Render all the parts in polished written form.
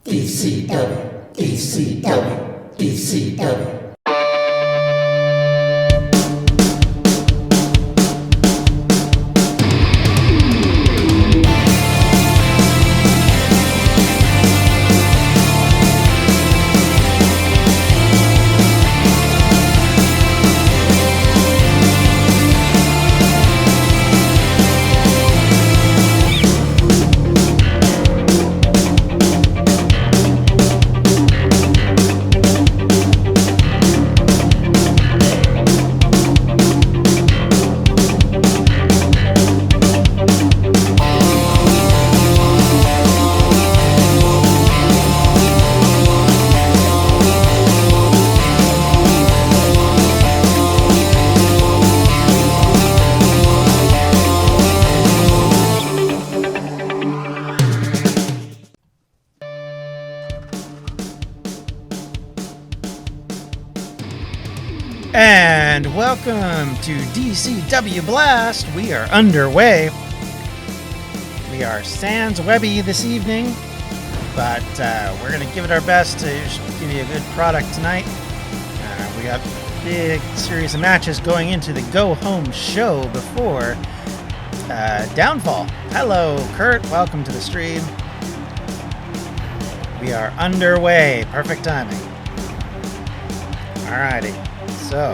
DCW, DCW, DCW. And welcome to DCW Blast. We are underway. We are sans Webby this evening, but we're going to give it our best to give you a good product tonight. We got a big series of matches going into the go-home show before Downfall. Hello, Kurt. Welcome to the stream. We are underway. Perfect timing. Alrighty. So,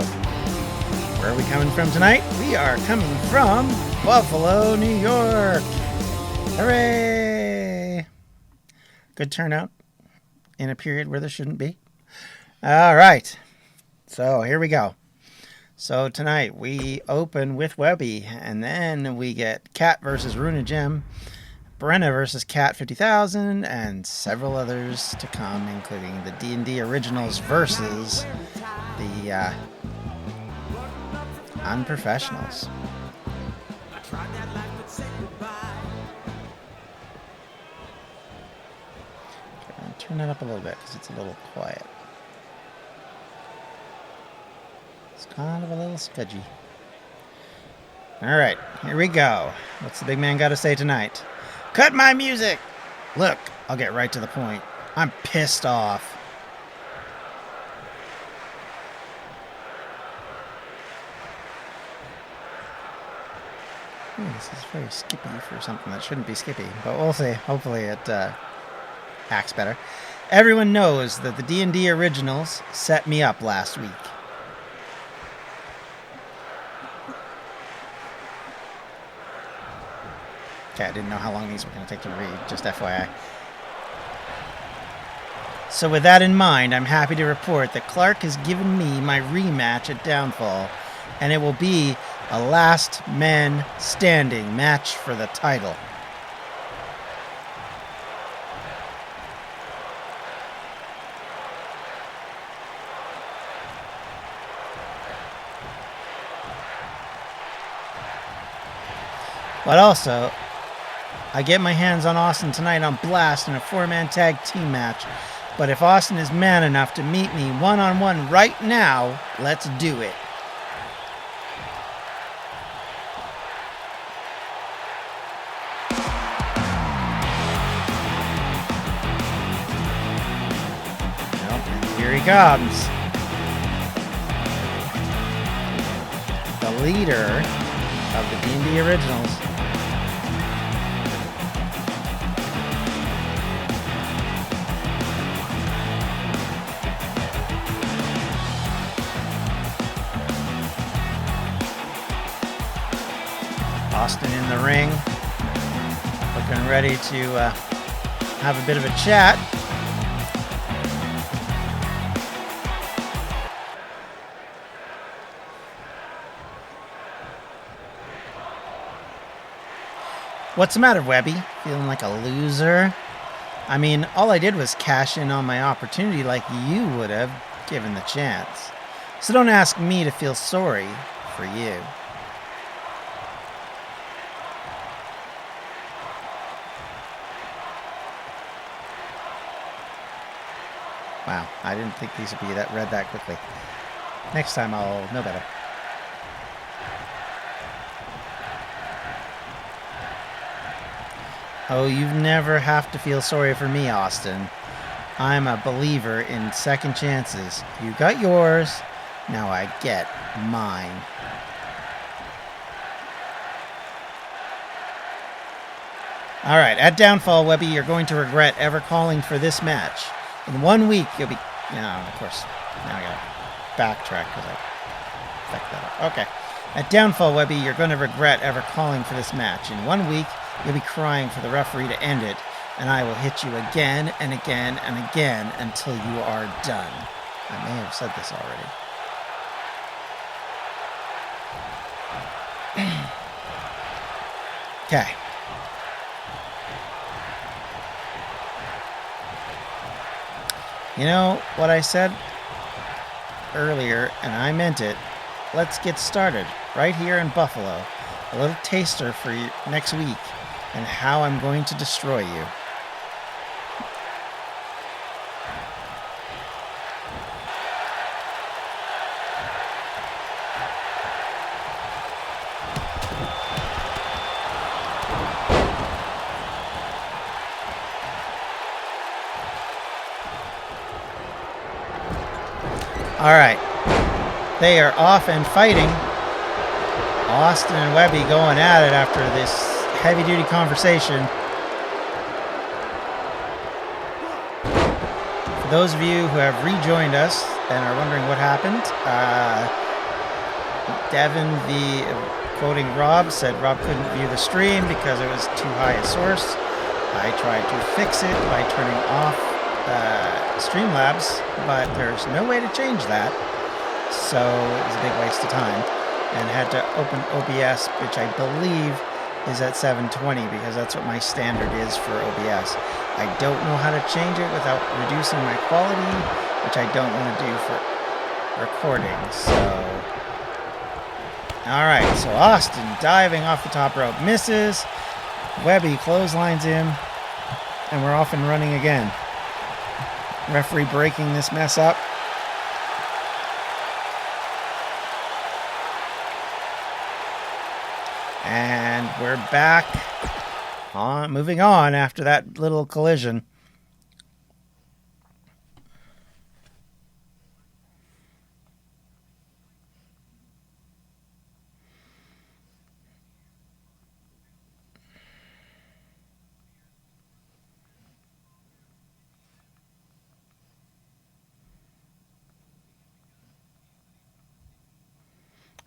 where are we coming from tonight? We are coming from Buffalo, New York. Hooray! Good turnout in a period where there shouldn't be. All right. So, here we go. So, tonight we open with Webby, and then we get Cat versus Runa Gem, Brenna versus Cat 50,000, and several others to come, including the D&D Originals versus the Unprofressionals. Turn it up a little bit because it's a little quiet. It's kind of a little skudgy. All right, here we go. What's the big man got to say tonight? Cut my music! Look, I'll get right to the point. I'm pissed off. This is very skippy for something that shouldn't be skippy, but we'll see. Hopefully it acts better. Everyone knows that the D&D Originals set me up last week. Okay, I didn't know how long these were going to take to read, just FYI. So with that in mind, I'm happy to report that Clark has given me my rematch at Downfall, and it will be a last man standing match for the title. But also, I get my hands on Austin tonight on Blast in a 4-man tag team match. But if Austin is man enough to meet me one-on-one right now, let's do it. Here he comes. The leader of the D&D Originals. Austin in the ring. Looking ready to have a bit of a chat. What's the matter, Webby? Feeling like a loser? I mean, all I did was cash in on my opportunity like you would have, given the chance. So don't ask me to feel sorry for you. Wow, I didn't think these would be read that quickly. Next time I'll know better. Oh, you never have to feel sorry for me, Austin. I'm a believer in second chances. You got yours, now I get mine. All right, at Downfall, Webby, you're going to regret ever calling for this match. In 1 week, you'll be... No, of course, now I gotta backtrack because I fucked that up. Okay. At Downfall, Webby, you're going to regret ever calling for this match. In 1 week, you'll be crying for the referee to end it, and I will hit you again and again and again until you are done. I may have said this already. Okay. You know what I said earlier, and I meant it. Let's get started right here in Buffalo. A little taster for you next week and how I'm going to destroy you. All right, they are off and fighting. Austin and Webby going at it after this heavy-duty conversation. For those of you who have rejoined us and are wondering what happened, Devin, quoting Rob, said Rob couldn't view the stream because it was too high a source. I tried to fix it by turning off Streamlabs, but there's no way to change that, so it was a big waste of time, and had to open OBS, which I believe is at 720 because that's what my standard is for OBS. I don't know how to change it without reducing my quality, which I don't want to do for recording. So all right, so Austin diving off the top rope, misses. Webby clotheslines him, and we're off and running again. Referee breaking this mess up. And we're back on, moving on after that little collision.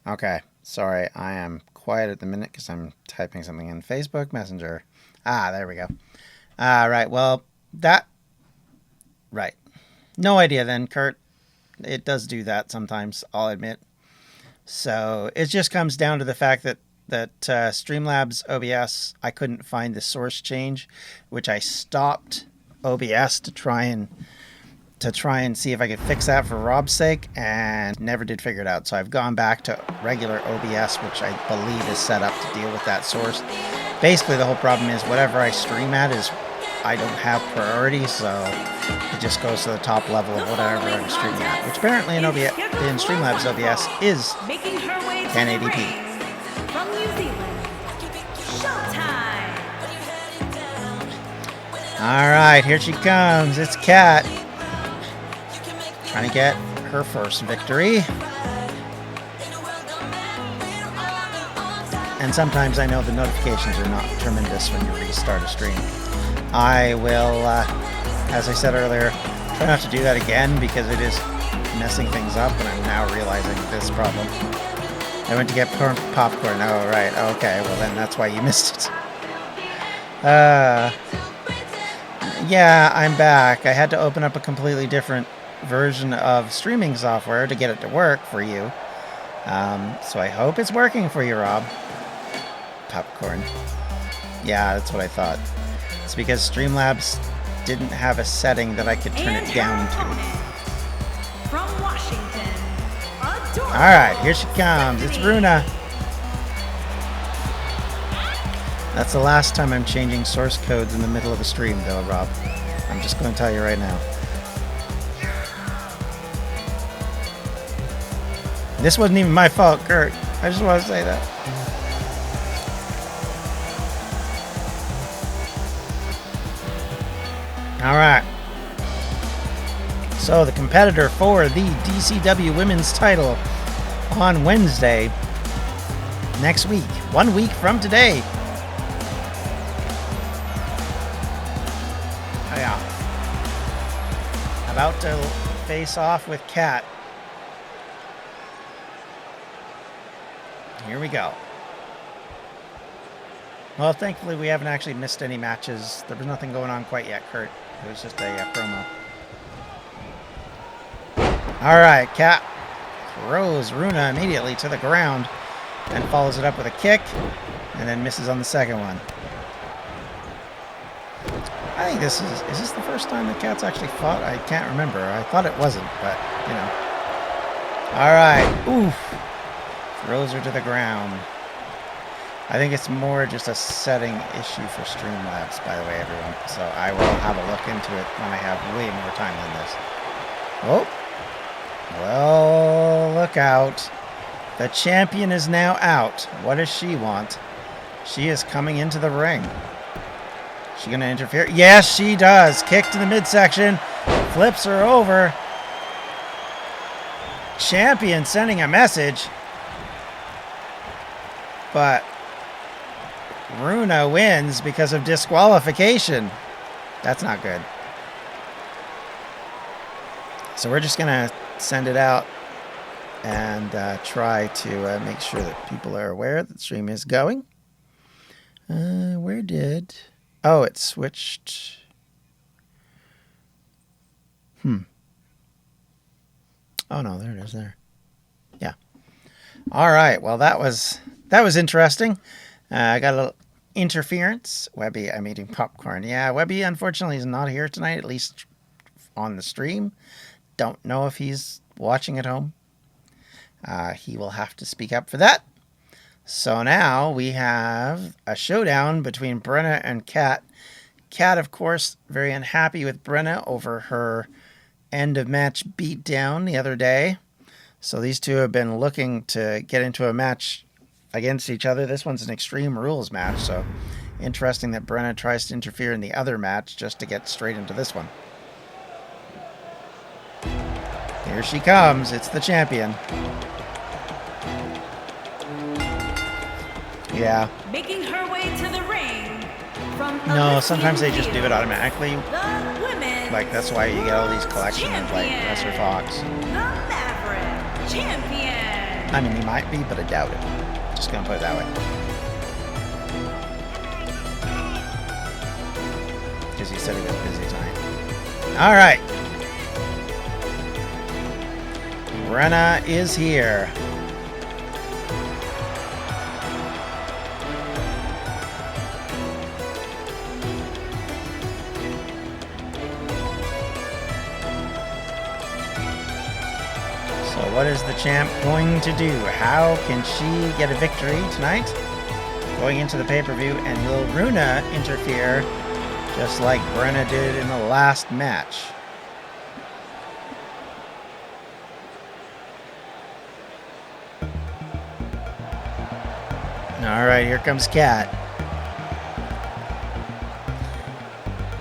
Okay, sorry, I am quiet at the minute because I'm typing something in Facebook Messenger. Ah, there we go. Right, well, right. No idea then, Kurt. It does do that sometimes, I'll admit. So it just comes down to the fact that Streamlabs OBS, I couldn't find the source change, which I stopped OBS to try and see if I could fix that for Rob's sake, and never did figure it out. So I've gone back to regular OBS, which I believe is set up to deal with that source. Basically, the whole problem is whatever I stream at is I don't have priority, so it just goes to the top level of whatever I'm streaming at, which apparently in Streamlabs OBS is 1080p. From New Zealand, showtime. All right, here she comes. It's Kat. Trying to get her first victory. And sometimes I know the notifications are not tremendous when you restart a stream. I will, as I said earlier, try not to do that again because it is messing things up, and I'm now realizing this problem. I went to get popcorn. Oh, right. Okay, well then that's why you missed it. Yeah, I'm back. I had to open up a completely different version of streaming software to get it to work for you. So I hope it's working for you, Rob. Popcorn. Yeah, that's what I thought. It's because Streamlabs didn't have a setting that I could turn it down to. From Washington, Alright, here she comes. It's Runa. That's the last time I'm changing source codes in the middle of a stream, though, Rob. I'm just going to tell you right now. This wasn't even my fault, Kurt. I just want to say that. All right. So the competitor for the DCW Women's title on Wednesday next week, 1 week from today. Oh, yeah. About to face off with Kat. Here we go. Well, thankfully we haven't actually missed any matches. There was nothing going on quite yet, Kurt. It was just a promo. All right, Kat throws Runa immediately to the ground and follows it up with a kick and then misses on the second one. I think this is this the first time that Kat's actually fought? I can't remember. I thought it wasn't, but, you know. All right. Oof. Throws her to the ground. I think it's more just a setting issue for Streamlabs, by the way, everyone. So I will have a look into it when I have way more time than this. Oh. Well, look out. The champion is now out. What does she want? She is coming into the ring. Is she going to interfere? Yes, she does. Kick to the midsection. Flips her over. Champion sending a message. But Runa wins because of disqualification. That's not good. So we're just going to send it out and try to make sure that people are aware that the stream is going. Where did... Oh, it switched. Oh, no, there it is there. Yeah. All right. Well, that was interesting. I got a little interference. Webby, I'm eating popcorn. Yeah, Webby, unfortunately, is not here tonight, at least on the stream. Don't know if he's watching at home. He will have to speak up for that. So now we have a showdown between Brenna and Kat. Kat, of course, very unhappy with Brenna over her end-of-match beatdown the other day. So these two have been looking to get into a match against each other. This one's an Extreme Rules match, so interesting that Brenna tries to interfere in the other match just to get straight into this one. Here she comes. It's the champion. Yeah. Making her way to the ring from No, sometimes they just do it automatically. The women's Like, that's why you get all these collections of, like, Lesser Fox. The Maverick champion. I mean, he might be, but I doubt it. Just gonna put it that way. Because he said he was busy tonight. All right. Brenna is here. So what is the champ going to do? How can she get a victory tonight? Going into the pay-per-view, and will Runa interfere just like Brenna did in the last match? All right, here comes Kat.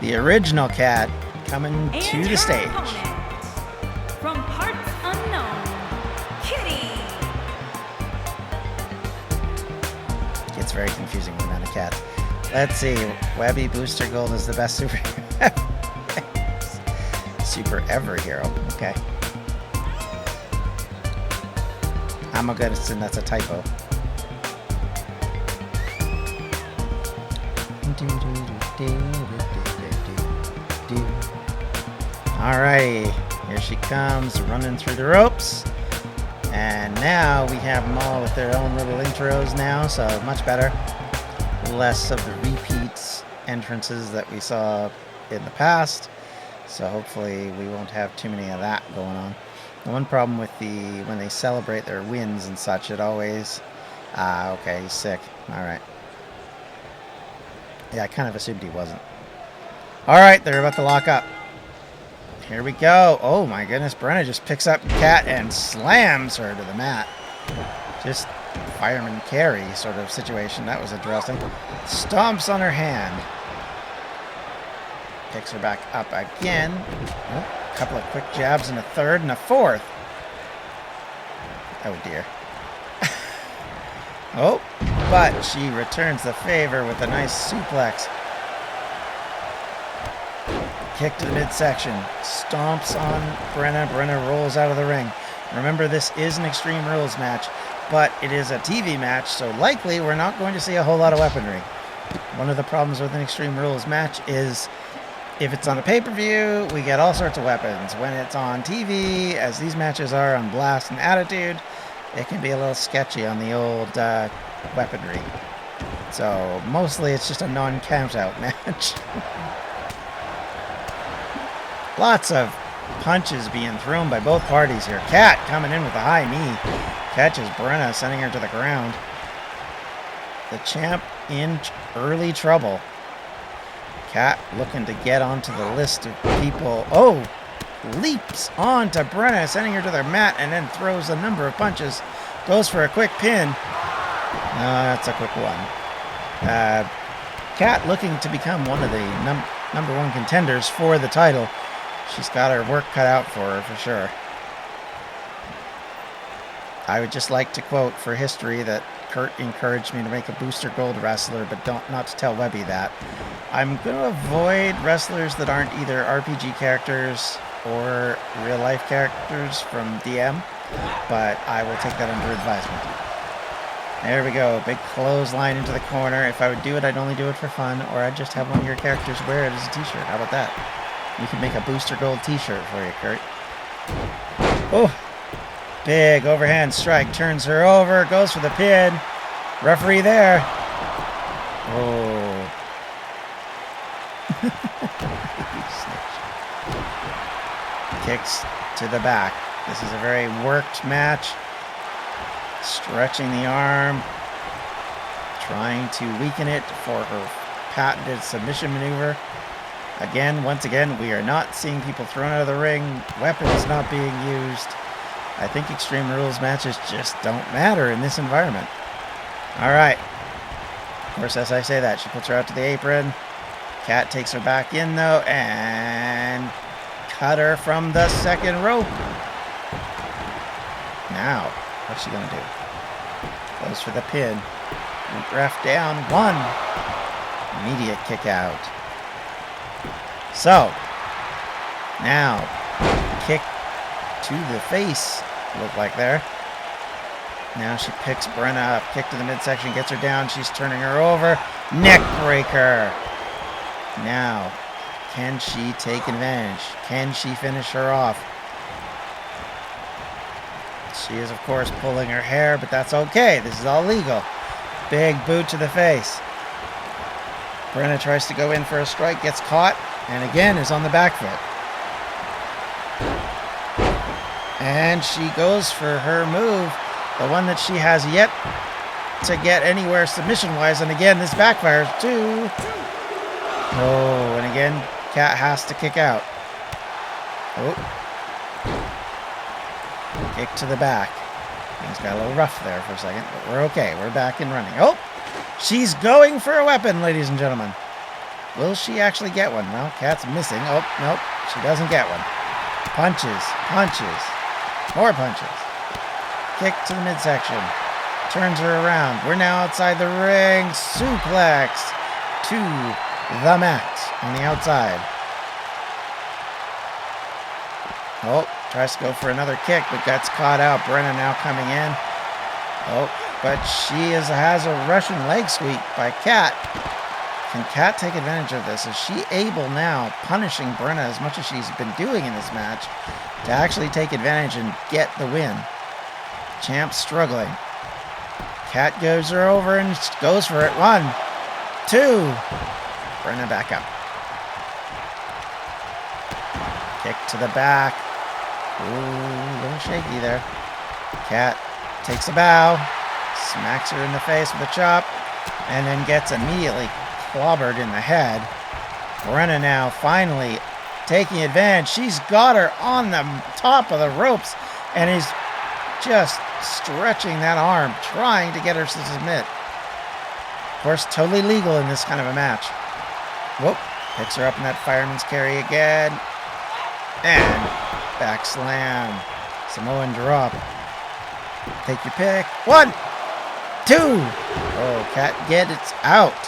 The original Kat coming to the stage. From parts unknown, Kitty. Gets very confusing when I'm a cat. Let's see. Webby Booster Gold is the best super ever hero. Okay. I'm a good assume that's a typo. Alrighty, here she comes, running through the ropes. And now we have them all with their own little intros now, so much better. Less of the repeats entrances that we saw in the past. So hopefully we won't have too many of that going on. The one problem with when they celebrate their wins and such, it always... okay, he's sick. Alright. Yeah, I kind of assumed he wasn't. Alright, they're about to lock up. Here we go. Oh my goodness, Brenna just picks up Kat and slams her to the mat. Just fireman carry sort of situation. That was interesting. Stomps on her hand. Picks her back up again. Oh, couple of quick jabs in a third and a fourth. Oh dear. Oh, but she returns the favor with a nice suplex. Kick to the midsection. Stomps on Brenna. Brenna rolls out of the ring. Remember, this is an Extreme Rules match, but it is a TV match, so likely we're not going to see a whole lot of weaponry. One of the problems with an Extreme Rules match is if it's on a pay-per-view, we get all sorts of weapons. When it's on TV, as these matches are on Blast and Attitude, it can be a little sketchy on the old weaponry. So mostly it's just a non-count-out match. Lots of punches being thrown by both parties here. Kat coming in with a high knee. Catches Brenna, sending her to the ground. The champ in early trouble. Kat looking to get onto the list of people. Oh! Leaps onto Brenna, sending her to their mat, and then throws a number of punches. Goes for a quick pin. That's a quick one. Kat looking to become one of the number one contenders for the title. She's got her work cut out for her, for sure. I would just like to quote for history that Kurt encouraged me to make a Booster Gold wrestler, but not to tell Webby that. I'm going to avoid wrestlers that aren't either RPG characters or real-life characters from DM, but I will take that under advisement. There we go. Big clothesline into the corner. If I would do it, I'd only do it for fun, or I'd just have one of your characters wear it as a t-shirt. How about that? We can make a Booster Gold t-shirt for you, Kurt. Oh! Big overhand strike. Turns her over. Goes for the pin. Referee there. Oh. Kicks to the back. This is a very worked match. Stretching the arm. Trying to weaken it for her patented submission maneuver. Once again, we are not seeing people thrown out of the ring. Weapons not being used. I think Extreme Rules matches just don't matter in this environment. All right. Of course, as I say that, she puts her out to the apron. Kat takes her back in, though, and cut her from the second rope. Now, what's she going to do? Goes for the pin. Ref down. 1. Immediate kick out. So, now, kick to the face, look like there. Now she picks Brenna up, kick to the midsection, gets her down, she's turning her over. Neck breaker. Now, can she take advantage? Can she finish her off? She is, of course, pulling her hair, but that's okay. This is all legal. Big boot to the face. Brenna tries to go in for a strike, gets caught, and again is on the back foot. And she goes for her move, the one that she has yet to get anywhere submission-wise. And again, this backfires too. Oh, and again, Kat has to kick out. Oh. Kick to the back. Things got a little rough there for a second, but we're okay. We're back and running. Oh, she's going for a weapon, ladies and gentlemen. Will she actually get one? Well, Kat's missing. Oh, nope, she doesn't get one. Punches, punches, more punches. Kick to the midsection. Turns her around. We're now outside the ring. Suplex to the mat on the outside. Oh, tries to go for another kick, but gets caught out. Brenna now coming in. Oh, but she has a Russian leg sweep by Kat. Can Kat take advantage of this? Is she able now, punishing Brenna as much as she's been doing in this match, to actually take advantage and get the win? Champ's struggling. Kat goes her over and goes for it. 1, 2. Brenna back up. Kick to the back. Ooh, a little shaky there. Kat takes a bow, smacks her in the face with a chop, and then gets immediately clobbered in the head. Brenna now finally taking advantage. She's got her on the top of the ropes and is just stretching that arm, trying to get her to submit. Of course, totally legal in this kind of a match. Whoop. Picks her up in that fireman's carry again. And back slam. Samoan drop. Take your pick. 1, 2. Oh, Kat gets out.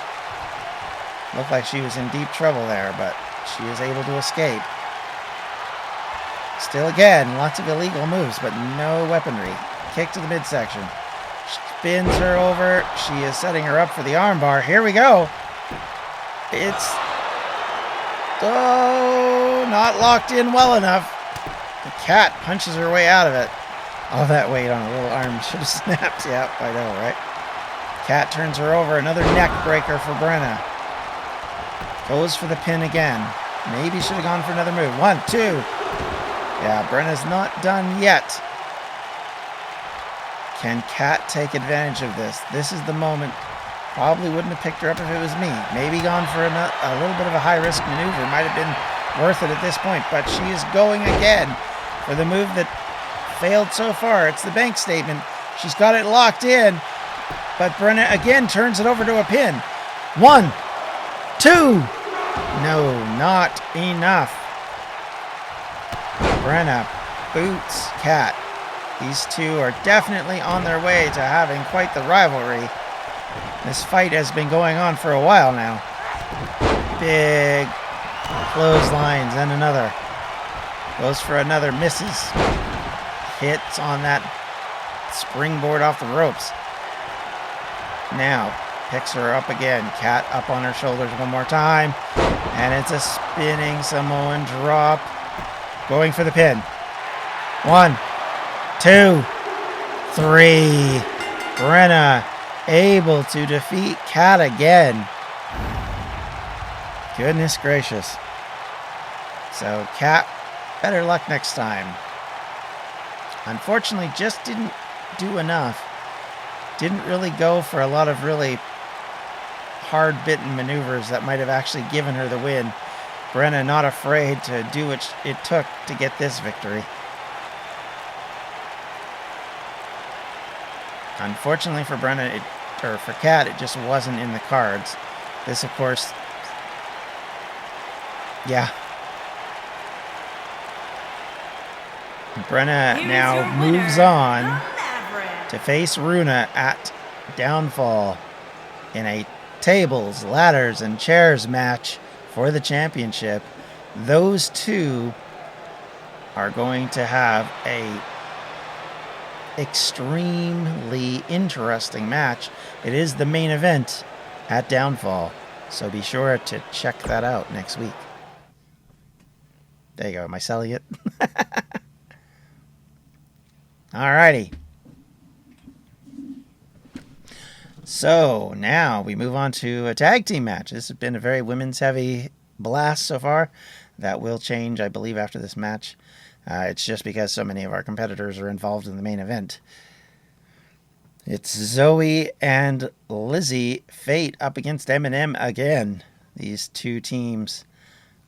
Looked like she was in deep trouble there, but she is able to escape. Still again, lots of illegal moves, but no weaponry. Kick to the midsection. Spins her over. She is setting her up for the armbar. Here we go. It's... Oh, not locked in well enough. The Kat punches her way out of it. All that weight on a little arm should have snapped. Yeah, I know, right? Kat turns her over. Another neck breaker for Brenna. Goes for the pin again. Maybe should have gone for another move. 1, 2. Yeah, Brenna's not done yet. Can Kat take advantage of this? This is the moment. Probably wouldn't have picked her up if it was me. Maybe gone for a little bit of a high-risk maneuver. Might have been worth it at this point. But she is going again for the move that failed so far. It's the bank statement. She's got it locked in. But Brenna again turns it over to a pin. 1, 2. No, not enough. Brenna boots Kat. These two are definitely on their way to having quite the rivalry. This fight has been going on for a while now. Big clotheslines and another. Goes for another, misses. Hits on that springboard off the ropes. Now, picks her up again. Kat up on her shoulders one more time. And it's a spinning Samoan drop. Going for the pin. 1, 2, 3. Brenna able to defeat Kat again. Goodness gracious. So Kat, better luck next time. Unfortunately, just didn't do enough. Didn't really go for a lot of really hard-bitten maneuvers that might have actually given her the win. Brenna not afraid to do what it took to get this victory. Unfortunately for Brenna, for Kat, it just wasn't in the cards. This, of course, yeah. Brenna now moves on to face Runa at Downfall in a tables, ladders, and chairs match for the championship. Those two are going to have a extremely interesting match. It is the main event at Downfall, so be sure to check that out next week. There you go. Am I selling it? Alrighty. So now we move on to a tag team match. This has been a very women's heavy blast so far. That will change, I believe, after this match. It's just because so many of our competitors are involved in the main event. It's Zoe and Lizzie Fate up against Eminem again. These two teams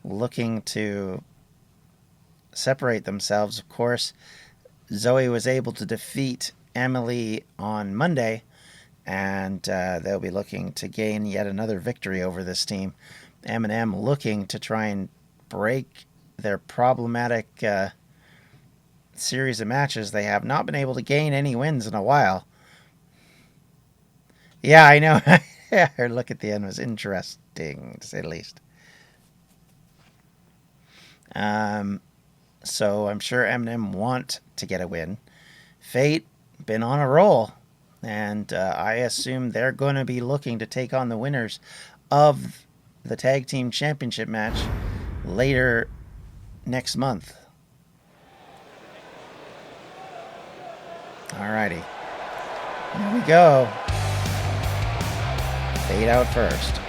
looking to separate themselves. Of course, Zoe was able to defeat Emily on Monday, and they'll be looking to gain yet another victory over this team. Eminem looking to try and break their problematic series of matches. They have not been able to gain any wins in a while. Yeah, I know. Her look at the end was interesting, to say the least. So I'm sure Eminem want to get a win. Fate been on a roll, and I assume they're going to be looking to take on the winners of the Tag Team Championship match later next month. Alrighty. Here we go. Fade out first.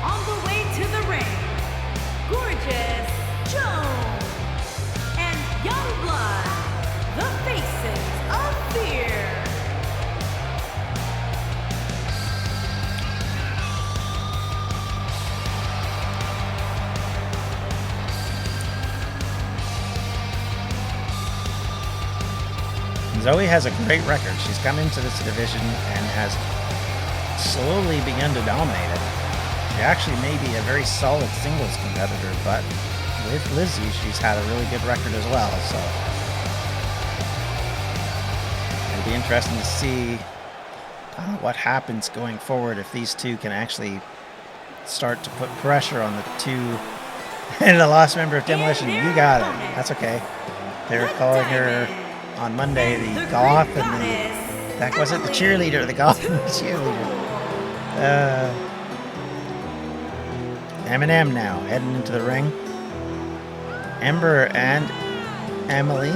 On the way to the ring, Gorgeous Jones and Youngblood, the faces of fear. Zoe has a great record. She's come into this division and has slowly begun to dominate it. She actually may be a very solid singles competitor, but with Lizzie, she's had a really good record as well, so it'll be interesting to see what happens going forward if these two can actually start to put pressure on the two. And the lost member of Demolition, you got it. That's okay. They were calling her on Monday the goth and the, that was it, the cheerleader, the goth and the cheerleader. Eminem now heading into the ring. Ember and Emily,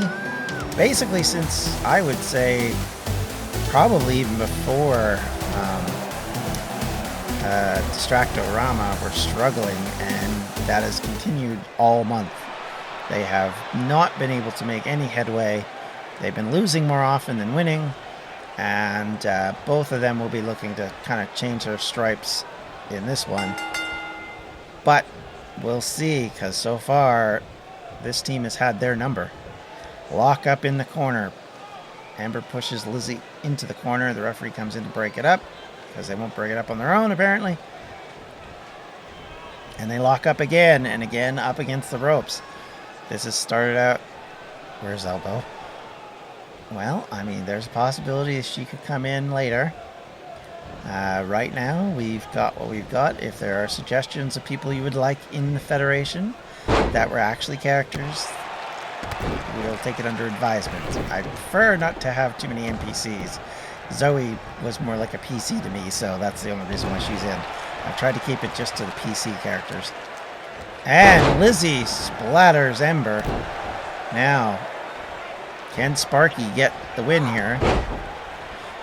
basically since I would say probably even before Distractorama were struggling, and that has continued all month. They have not been able to make any headway. They've been losing more often than winning, and both of them will be looking to kind of change their stripes in this one. But we'll see, because so far this team has had their number. Lock up in the corner. Amber pushes Lizzie into the corner. The referee comes in to break it up, because they won't break it up on their own, apparently. And they lock up again and again up against the ropes. This has started out... Where's Elbow? Well, I mean, there's a possibility she could come in later. Right now, we've got what we've got. If there are suggestions of people you would like in the Federation that were actually characters, we'll take it under advisement. I prefer not to have too many NPCs. Zoe was more like a PC to me, so that's the only reason why she's in. I've tried to keep it just to the PC characters. And Lizzie splatters Ember. Now, can Sparky get the win here?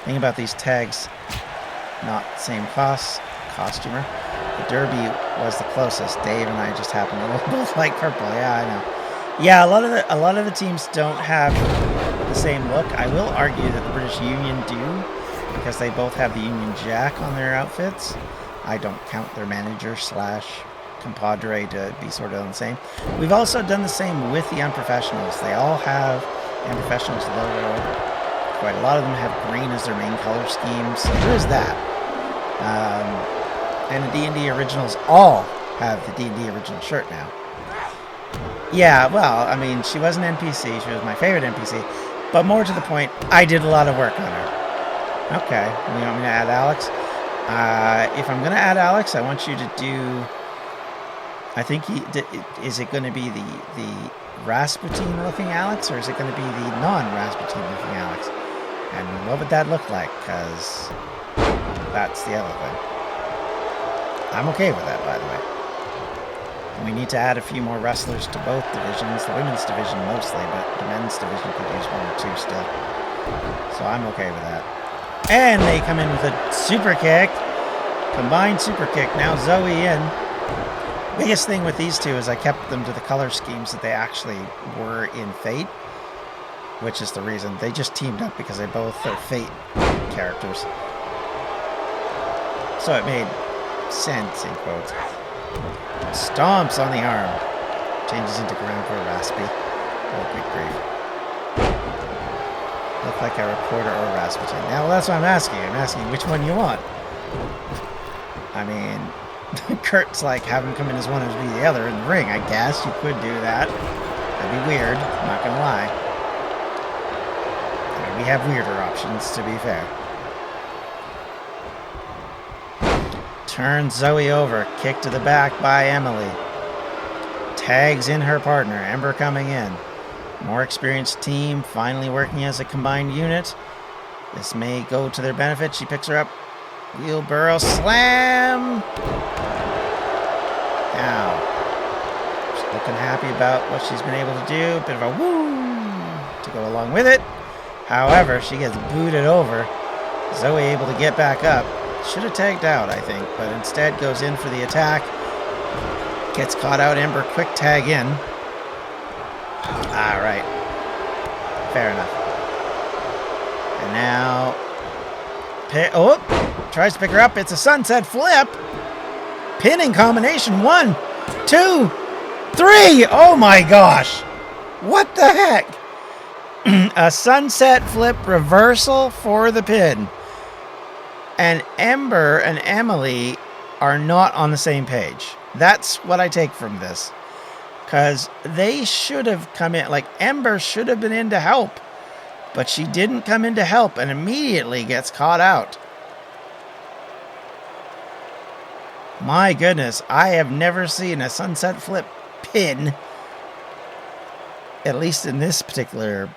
Thing about these tags, not same costumer. The Derby was the closest. Dave and I just happen to both like purple. Yeah, I know. Yeah, a lot of the teams don't have the same look. I will argue that the British Union do, because they both have the Union Jack on their outfits. I don't count their manager / compadre to be sort of the same. We've also done the same with the Unprofessionals. They all have Unprofessionals logo. Quite a lot of them have green as their main color scheme, so there is that. And the D&D Originals all have the D&D Original shirt now. Yeah, well, I mean, she was an NPC. She was my favorite NPC. But more to the point, I did a lot of work on her. Okay, you want me to add Alex? If I'm going to add Alex, I want you to do... I think is it going to be the Rasputin-looking Alex, or is it going to be the non-Rasputin-looking Alex? And what would that look like? Because that's the other thing. I'm okay with that, by the way. We need to add a few more wrestlers to both divisions. The women's division mostly, but the men's division could use one or two still. So I'm okay with that. And they come in with a super kick. Combined super kick. Now Zoe in. Biggest thing with these two is I kept them to the color schemes that they actually were in Fate, which is the reason. They just teamed up because they both are Fate characters. So it made sense, in quotes. Stomps on the arm. Changes into ground for Raspy. Oh, good grief. Look like a reporter or Rasputin. Now, well, that's what I'm asking. I'm asking which one you want. I mean, Kurt's like, have him come in as one as be the other in the ring. I guess you could do that. That'd be weird. I'm not gonna lie. I mean, we have weirder options, to be fair. Turns Zoe over. Kick to the back by Emily. Tags in her partner. Ember coming in. More experienced team. Finally working as a combined unit. This may go to their benefit. She picks her up. Wheelbarrow slam. Now, she's looking happy about what she's been able to do. Bit of a woo to go along with it. However, she gets booted over. Zoe able to get back up. Should have tagged out, I think, but instead goes in for the attack. Gets caught out. Ember quick tag in. All right. Fair enough. And now... tries to pick her up. It's a sunset flip. Pinning combination. 1, 2, 3. Oh my gosh. What the heck? A sunset flip reversal for the pin. And Ember and Emily are not on the same page. That's what I take from this. Because they should have come in, like Ember should have been in to help. But she didn't come in to help and immediately gets caught out. My goodness, I have never seen a sunset flip pin. At least in this particular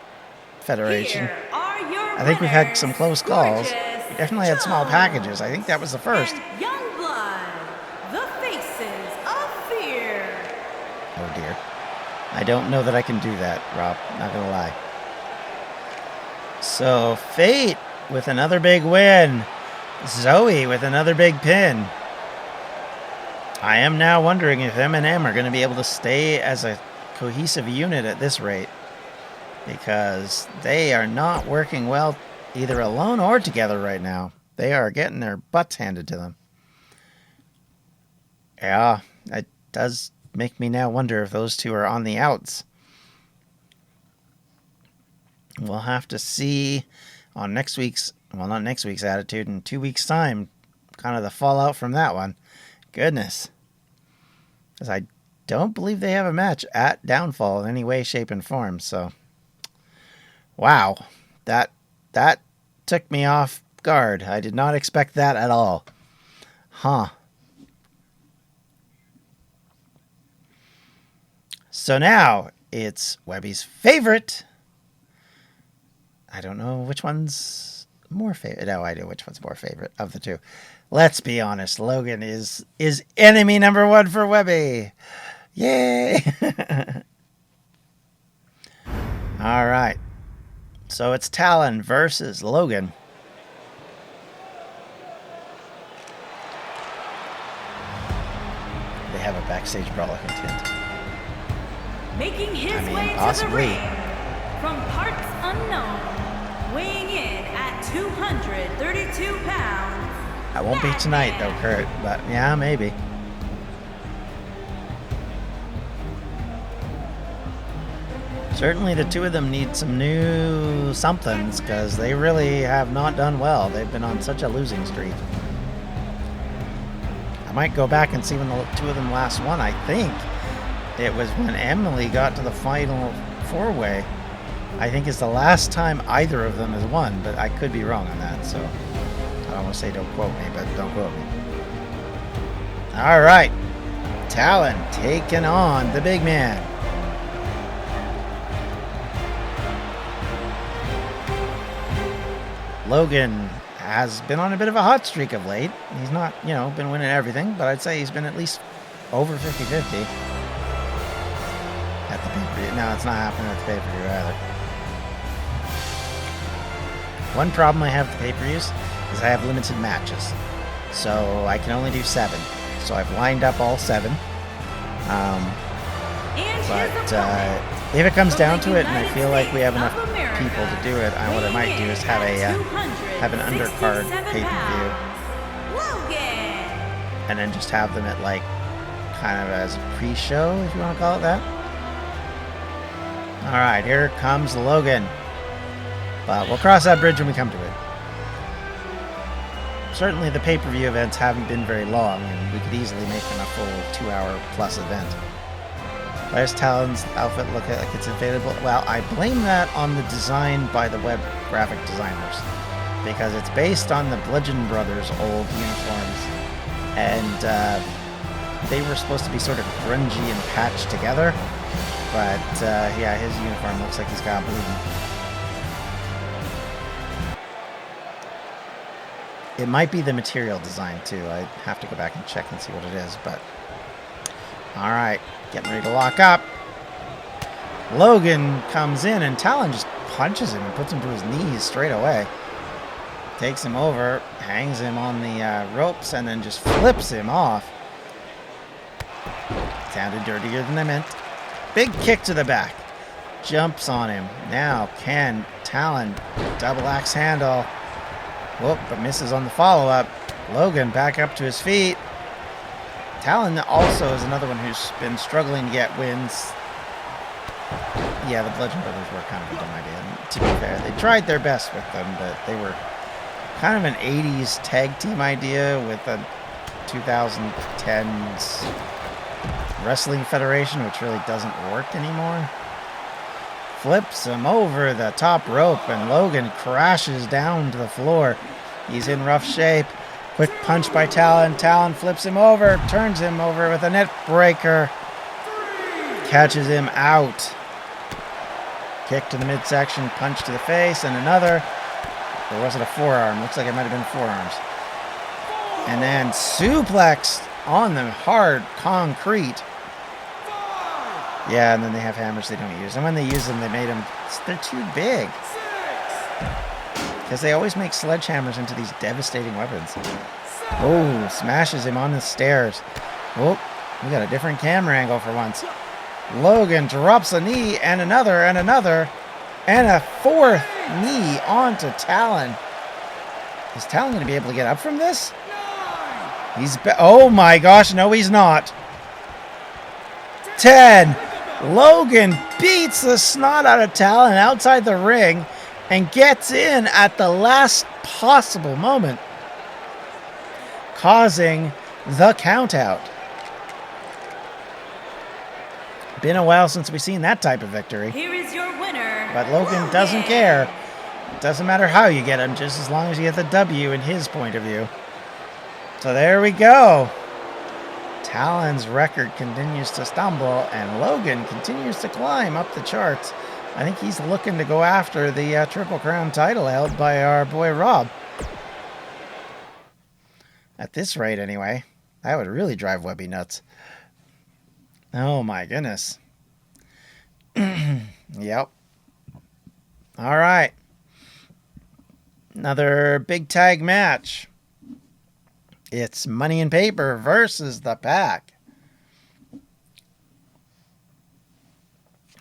federation. Here are your I think we've had winners, some close calls. Gorgeous We definitely had small Jones packages. I think that was the first. and Youngblood, the faces of fear. Oh dear. I don't know that I can do that, Rob. Not gonna lie. So, Fate with another big win. Zoe with another big pin. I am now wondering if M&M are going to be able to stay as a cohesive unit at this rate. Because they are not working well either alone or together right now. They are getting their butts handed to them. Yeah, it does make me now wonder if those two are on the outs. We'll have to see on next week's, well, not next week's Attitude, in 2 weeks' time, kind of the fallout from that one. Goodness. Because I don't believe they have a match at Downfall in any way, shape, and form, so... Wow. That took me off guard. I did not expect that at all. Huh. So now, it's Webby's favorite... I don't know which one's more favorite. No, I know which one's more favorite of the two. Let's be honest. Logan is enemy number one for Webby. Yay! All right. So it's Talon versus Logan. They have a backstage brawl, I hint. Making his way to possibly. the ring from parts unknown, weighing in at 232 pounds. I won't be tonight, though, Kurt. But yeah, maybe. Certainly the two of them need some new somethings, because they really have not done well. They've been on such a losing streak. I might go back and see when the two of them last won. I think it was when Emily got to the final four-way. I think it's the last time either of them has won, but I could be wrong on that, so I don't want to say don't quote me, but don't quote me. All right. Talon taking on the big man. Logan has been on a bit of a hot streak of late. He's not, been winning everything, but I'd say he's been at least over 50-50 at the pay-per-view. No, it's not happening at the pay-per-view either. One problem I have with the pay-per-views is I have limited matches. So I can only do 7. So I've lined up all 7. If it comes down to it and I feel like we have enough people to do it, what I might do is have an undercard pay-per-view. And then just have them at kind of as a pre-show, if you want to call it that. Alright, here comes Logan. But we'll cross that bridge when we come to it. Certainly the pay-per-view events haven't been very long, and we could easily make them a full 2-hour plus event. Why does Talon's outfit look like it's available? Well, I blame that on the design by the web graphic designers. Because it's based on the Bludgeon Brothers' old uniforms. And they were supposed to be sort of grungy and patched together. But, yeah, his uniform looks like he's got bleeding. It might be the material design, too. I'd have to go back and check and see what it is, but... Alright, getting ready to lock up. Logan comes in, and Talon just punches him and puts him to his knees straight away. Takes him over, hangs him on the ropes, and then just flips him off. Sounded dirtier than I meant. Big kick to the back. Jumps on him. Now can Talon double axe handle. Whoop, but misses on the follow-up. Logan back up to his feet. Talon also is another one who's been struggling to get wins. Yeah, the Bludgeon Brothers were kind of a dumb idea. To be fair, they tried their best with them, but they were kind of an 80s tag team idea with a 2010s Wrestling Federation, which really doesn't work anymore. Flips him over the top rope, and Logan crashes down to the floor. He's in rough shape. Quick punch by Talon. Talon flips him over, turns him over with a net breaker. Catches him out. Kick to the midsection, punch to the face, and another. Or was it a forearm? Looks like it might have been forearms. And then suplex on the hard concrete. Yeah, and then they have hammers they don't use. And when they use them, they're too big. Because they always make sledgehammers into these devastating weapons. Oh, smashes him on the stairs. Oh, we got a different camera angle for once. Logan drops a knee, and another, and another, and a fourth knee onto Talon. Is Talon going to be able to get up from this? Oh my gosh, no he's not. 10. Logan beats the snot out of Talon outside the ring and gets in at the last possible moment, causing the countout. Been a while since we've seen that type of victory. Here is your winner. But Logan doesn't care. It doesn't matter how you get him, just as long as you get the W in his point of view. So there we go. Talon's record continues to stumble, and Logan continues to climb up the charts. I think he's looking to go after the Triple Crown title held by our boy Rob. At this rate, anyway. That would really drive Webby nuts. Oh my goodness. Yep. All right. Another big tag match. It's Money in Paper versus the Pack.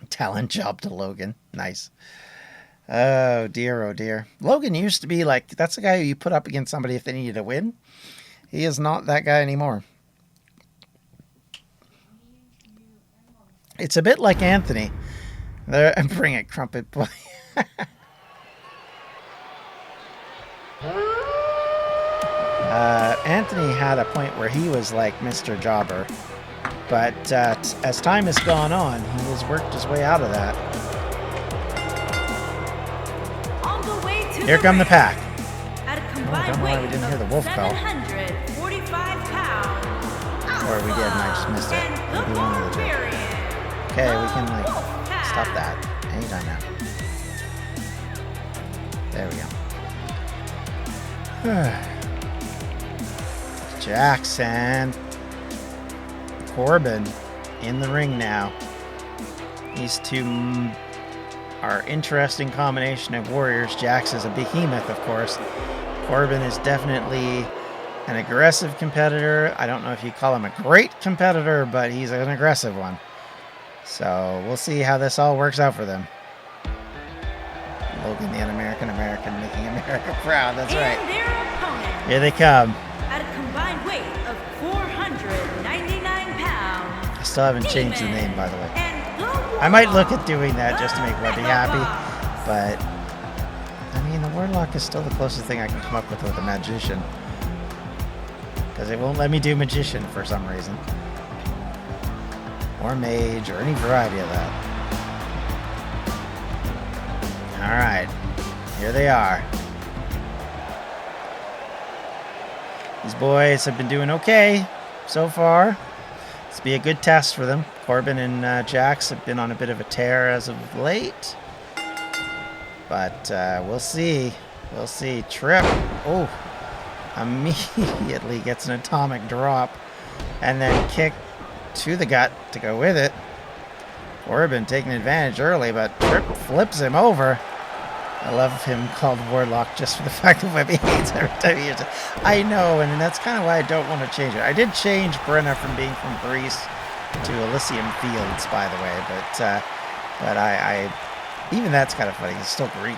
Talent job to Logan. Nice. Oh dear, oh dear. Logan used to be like, that's the guy who you put up against somebody if they needed to win. He is not that guy anymore. It's a bit like Anthony. Bring it, Crumpet Boy. Anthony had a point where he was like Mr. Jobber. But as time has gone on, he has worked his way out of that. On the way to Here come the Pack. At a I combined don't know why we weight didn't hear the of wolf call. 745 pounds. Or we did and I just missed it. And the Maybe one of the two. Barbarian. Okay, we can like Wolfpack. stop that anytime now. There we go. Jackson. Corbin in the ring now. These two are interesting combination of warriors. Jax is a behemoth, of course. Corbin is definitely an aggressive competitor. I don't know if you call him a great competitor, but he's an aggressive one. So we'll see how this all works out for them. Logan, the un-American American, making America proud. That's right. And their opponent. Here they come. At a combined weight of 499 pounds. I still haven't changed the name, by the way. And the I might look Warlock. at doing that just to make Webby happy, but I mean, the Warlock is still the closest thing I can come up with a magician, because it won't let me do magician for some reason, or mage, or any variety of that. All right, here they are. These boys have been doing okay so far. This will be a good test for them. Corbin and Jax have been on a bit of a tear as of late. But we'll see. We'll see. Trip. Oh, immediately gets an atomic drop. And then kick to the gut to go with it. Corbin taking advantage early, but Trip flips him over. I love him called Warlock just for the fact that Webby hates every time he hears it. I know, and that's kind of why I don't want to change it. I did change Brenna from being from Greece to Elysium Fields, by the way, but I even that's kind of funny. It's still Greek,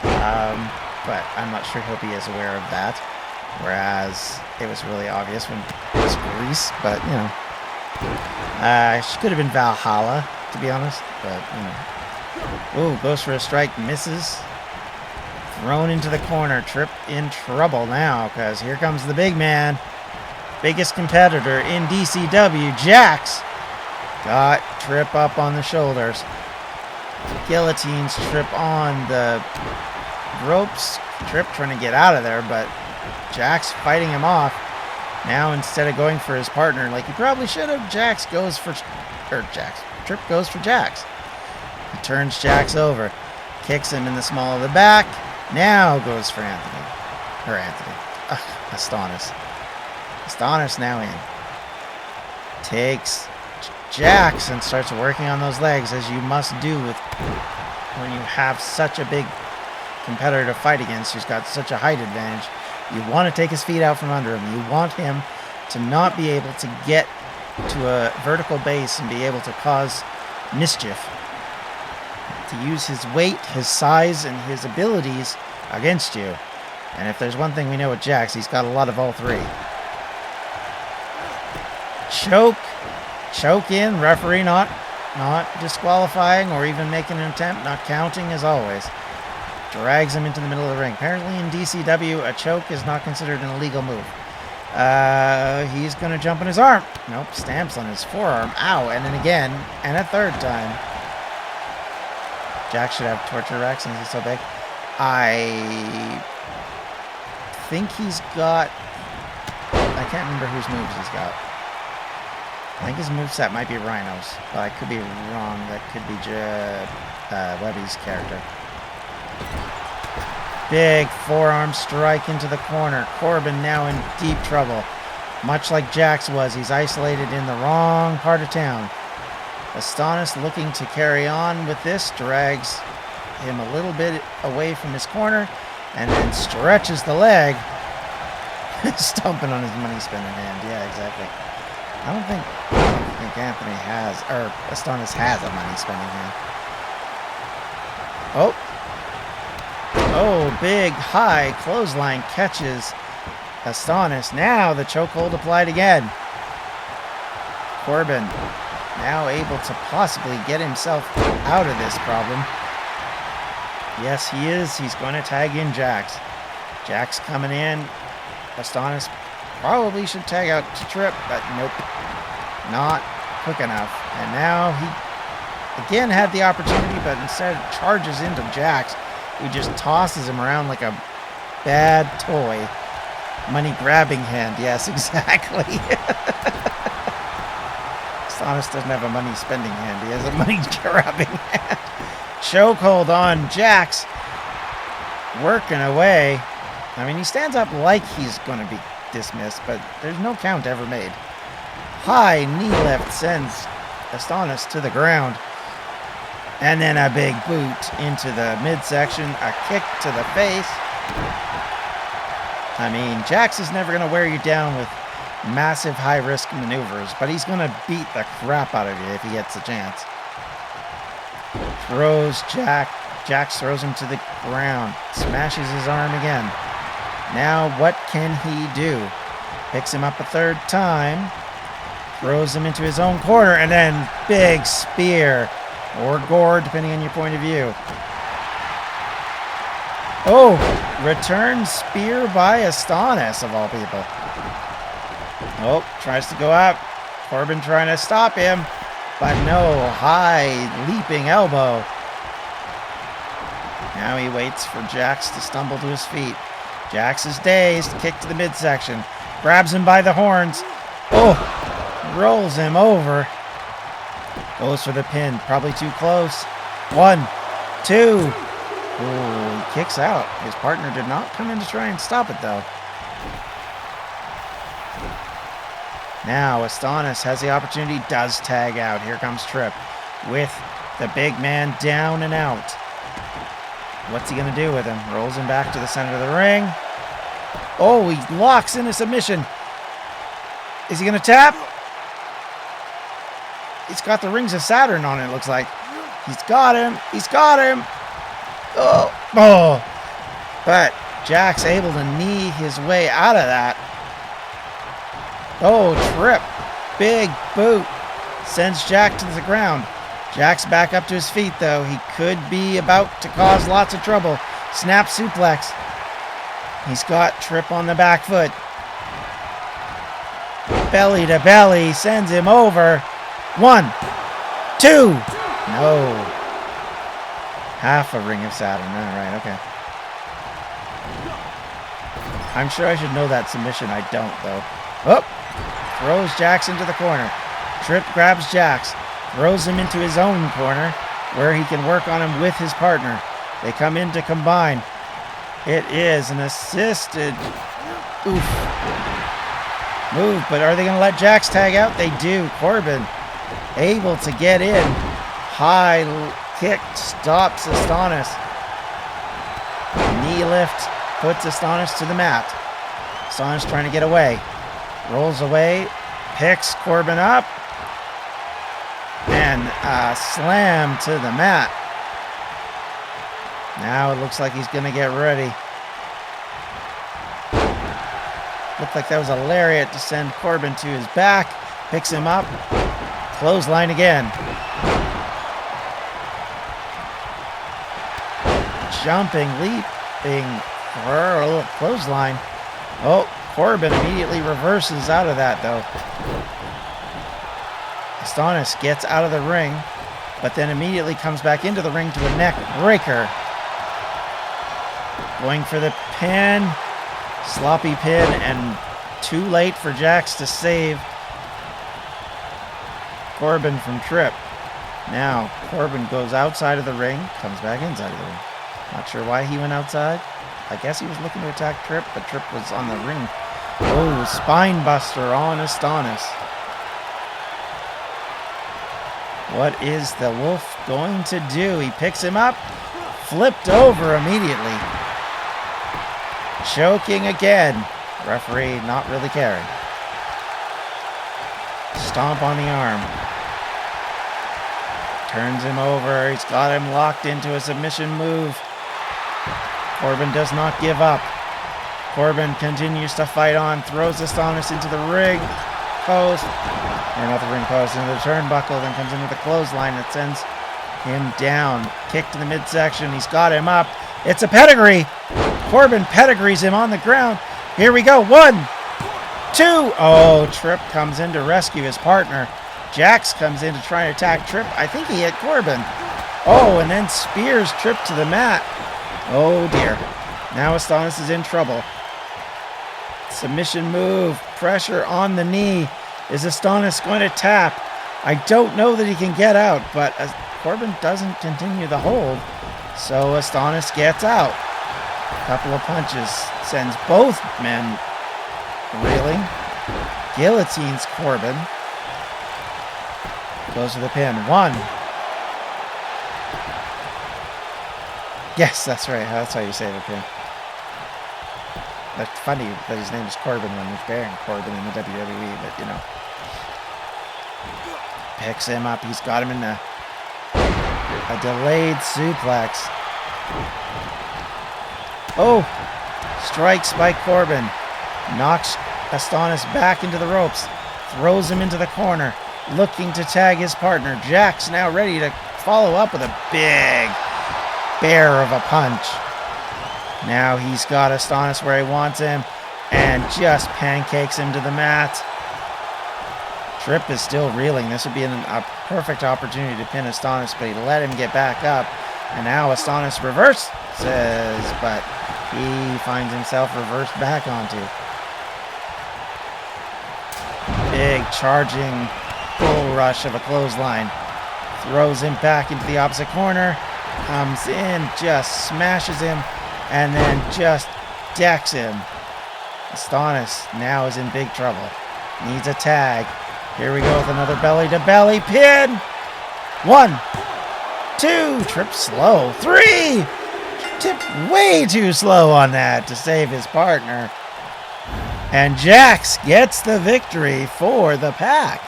but I'm not sure he'll be as aware of that. Whereas it was really obvious when it was Greece, but you know, she could have been Valhalla, to be honest. But you know, ooh, goes for a strike, misses. Thrown into the corner. Tripp in trouble now because here comes the big man. Biggest competitor in DCW, Jax. Got Tripp up on the shoulders. Guillotines Tripp on the ropes. Tripp trying to get out of there, but Jax fighting him off. Now instead of going for his partner like he probably should have, Tripp goes for Jax. He turns Jax over. Kicks him in the small of the back. Now goes for Anthony. Astonis. Astonis now in. Takes Jax and starts working on those legs, as you must do with when you have such a big competitor to fight against who's got such a height advantage. You want to take his feet out from under him. You want him to not be able to get to a vertical base and be able to cause mischief. To use his weight, his size, and his abilities against you. And if there's one thing we know with Jax, he's got a lot of all three. Choke in, referee not disqualifying or even making an attempt, not counting as always. Drags him into the middle of the ring. Apparently in DCW, a choke is not considered an illegal move. He's going to jump on his arm. Nope, stamps on his forearm. Ow, and then again, and a third time. Jax should have torture rack since he's so big. I think he's got... I can't remember whose moves he's got. I think his moveset might be Rhino's, but I could be wrong. That could be Webby's character. Big forearm strike into the corner. Corbin now in deep trouble. Much like Jax was, he's isolated in the wrong part of town. Astonis looking to carry on with this, drags him a little bit away from his corner, and then stretches the leg. Stomping on his money spinning hand. Yeah, exactly. I don't think Anthony has, or Astonis has a money spinning hand. Oh, big high clothesline catches Astonis. Now the chokehold applied again. Corbin now able to possibly get himself out of this problem. Yes, he is. He's going to tag in Jax. Jax coming in. Astonis probably should tag out to Tripp, but nope. Not quick enough. And now he again had the opportunity, but instead charges into Jax, who just tosses him around like a bad toy. Money grabbing hand. Yes, exactly. Astonis doesn't have a money spending hand. He has a money grabbing hand. Chokehold on Jax. Working away. I mean, he stands up like he's going to be dismissed, but there's no count ever made. High knee lift sends Astonis to the ground. And then a big boot into the midsection. A kick to the face. I mean, Jax is never going to wear you down with massive high-risk maneuvers, but he's going to beat the crap out of you if he gets a chance. Throws Jax throws him to the ground. Smashes his arm again. Now what can he do? Picks him up a third time. Throws him into his own corner, and then big spear. Or gore, depending on your point of view. Oh, return spear by Astonis, of all people. Oh, tries to go up. Corbin trying to stop him. But no, high leaping elbow. Now he waits for Jax to stumble to his feet. Jax is dazed. Kick to the midsection. Grabs him by the horns. Oh, rolls him over. Goes for the pin. Probably too close. 1, 2. Oh, he kicks out. His partner did not come in to try and stop it, though. Now, Astonis has the opportunity, does tag out. Here comes Tripp with the big man down and out. What's he going to do with him? Rolls him back to the center of the ring. Oh, he locks in a submission. Is he going to tap? He's got the rings of Saturn on it, looks like. He's got him. He's got him. Oh. But Jax able to knee his way out of that. Oh, Tripp. Big boot. Sends Jax to the ground. Jax back up to his feet, though. He could be about to cause lots of trouble. Snap suplex. He's got Tripp on the back foot. Belly to belly, sends him over. 1, 2. No. Half a Ring of Saturn. All right, okay. I'm sure I should know that submission. I don't, though. Oh! Throws Jax into the corner. Tripp grabs Jax. Throws him into his own corner, where he can work on him with his partner. They come in to combine. It is an assisted move, but are they going to let Jax tag out? They do. Corbin able to get in. High kick stops Astonis. Knee lift puts Astonis to the mat. Astonis trying to get away. Rolls away. Picks Corbin up. And a slam to the mat. Now it looks like he's going to get ready. Looked like that was a lariat to send Corbin to his back. Picks him up. Clothesline again. Jumping, leaping, clothesline. Oh, Corbin immediately reverses out of that, though. Astonis gets out of the ring, but then immediately comes back into the ring to a neck breaker. Going for the pin. Sloppy pin, and too late for Jax to save Corbin from Tripp. Now, Corbin goes outside of the ring, comes back inside of the ring. Not sure why he went outside. I guess he was looking to attack Tripp, but Tripp was on the ring. Oh, spine buster on Astonis. What is the Wolf going to do? He picks him up, flipped over immediately. Choking again. Referee not really caring. Stomp on the arm. Turns him over. He's got him locked into a submission move. Corbin does not give up. Corbin continues to fight on. Throws Astonis into the ring post. Or not the ring post, into the turnbuckle. Then comes in with a clothesline that sends him down. Kick to the midsection. He's got him up. It's a pedigree. Corbin pedigrees him on the ground. Here we go. 1, 2. Oh, Tripp comes in to rescue his partner. Jax comes in to try and attack Tripp. I think he hit Corbin. Oh, and then spears Tripp to the mat. Oh, dear. Now Astonis is in trouble. Submission move. Pressure on the knee. Is Astonis going to tap? I don't know that he can get out, but Corbin doesn't continue the hold. So Astonis gets out. Couple of punches sends both men reeling. Guillotines Corbin. Goes to the pin. 1. Yes, that's right. That's how you say the pin. That's funny that his name is Corbin when he's bearing Corbin in the WWE, but you know. Picks him up. He's got him in a delayed suplex. Oh, strikes by Corbin. Knocks Astonis back into the ropes. Throws him into the corner. Looking to tag his partner. Jax now ready to follow up with a big bear of a punch. Now he's got Astonis where he wants him. And just pancakes him to the mat. Tripp is still reeling. This would be a perfect opportunity to pin Astonis, but he let him get back up. And now Astonis reverses, but he finds himself reversed back onto. Big charging bull rush of a clothesline. Throws him back into the opposite corner. Comes in, just smashes him, and then just decks him. Astonis now is in big trouble. Needs a tag. Here we go with another belly-to-belly pin. 1, 2. Tripp slow. 3. Tripp way too slow on that to save his partner. And Jax gets the victory for the Pack.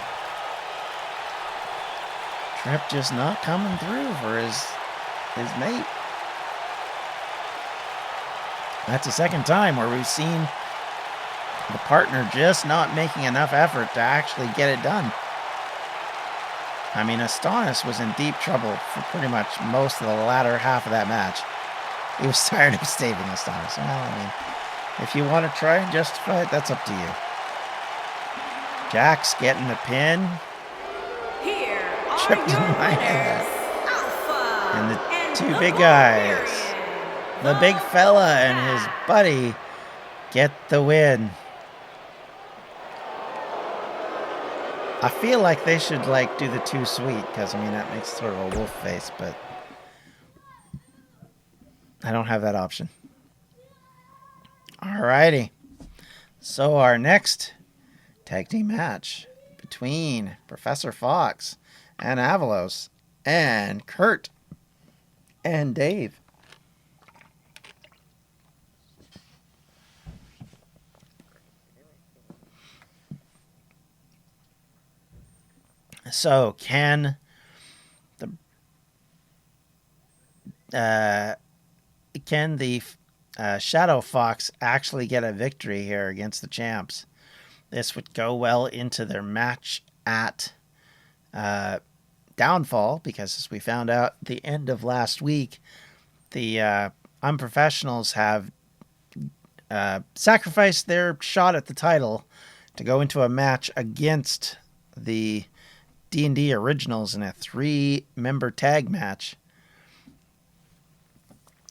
Tripp just not coming through for his mate. That's the second time where we've seen the partner just not making enough effort to actually get it done. I mean, Astonis was in deep trouble for pretty much most of the latter half of that match. He was tired of saving us, Thomas. Well, I mean, if you want to try and justify it, that's up to you. Jack's getting the pin. Here are Tripped in your my winners, head. Alpha And the two the big guys. Barbarian. The big fella and his buddy get the win. I feel like they should like do the too sweet, because I mean that makes sort of a wolf face, but I don't have that option. Alrighty. So our next tag team match between Professor Fox and Avalos and Kurt and Dave. So can the Shadow Fox actually get a victory here against the champs? This would go well into their match at Downfall, because as we found out at the end of last week, the Unprofessionals have sacrificed their shot at the title to go into a match against the D&D Originals in a 3-member tag match,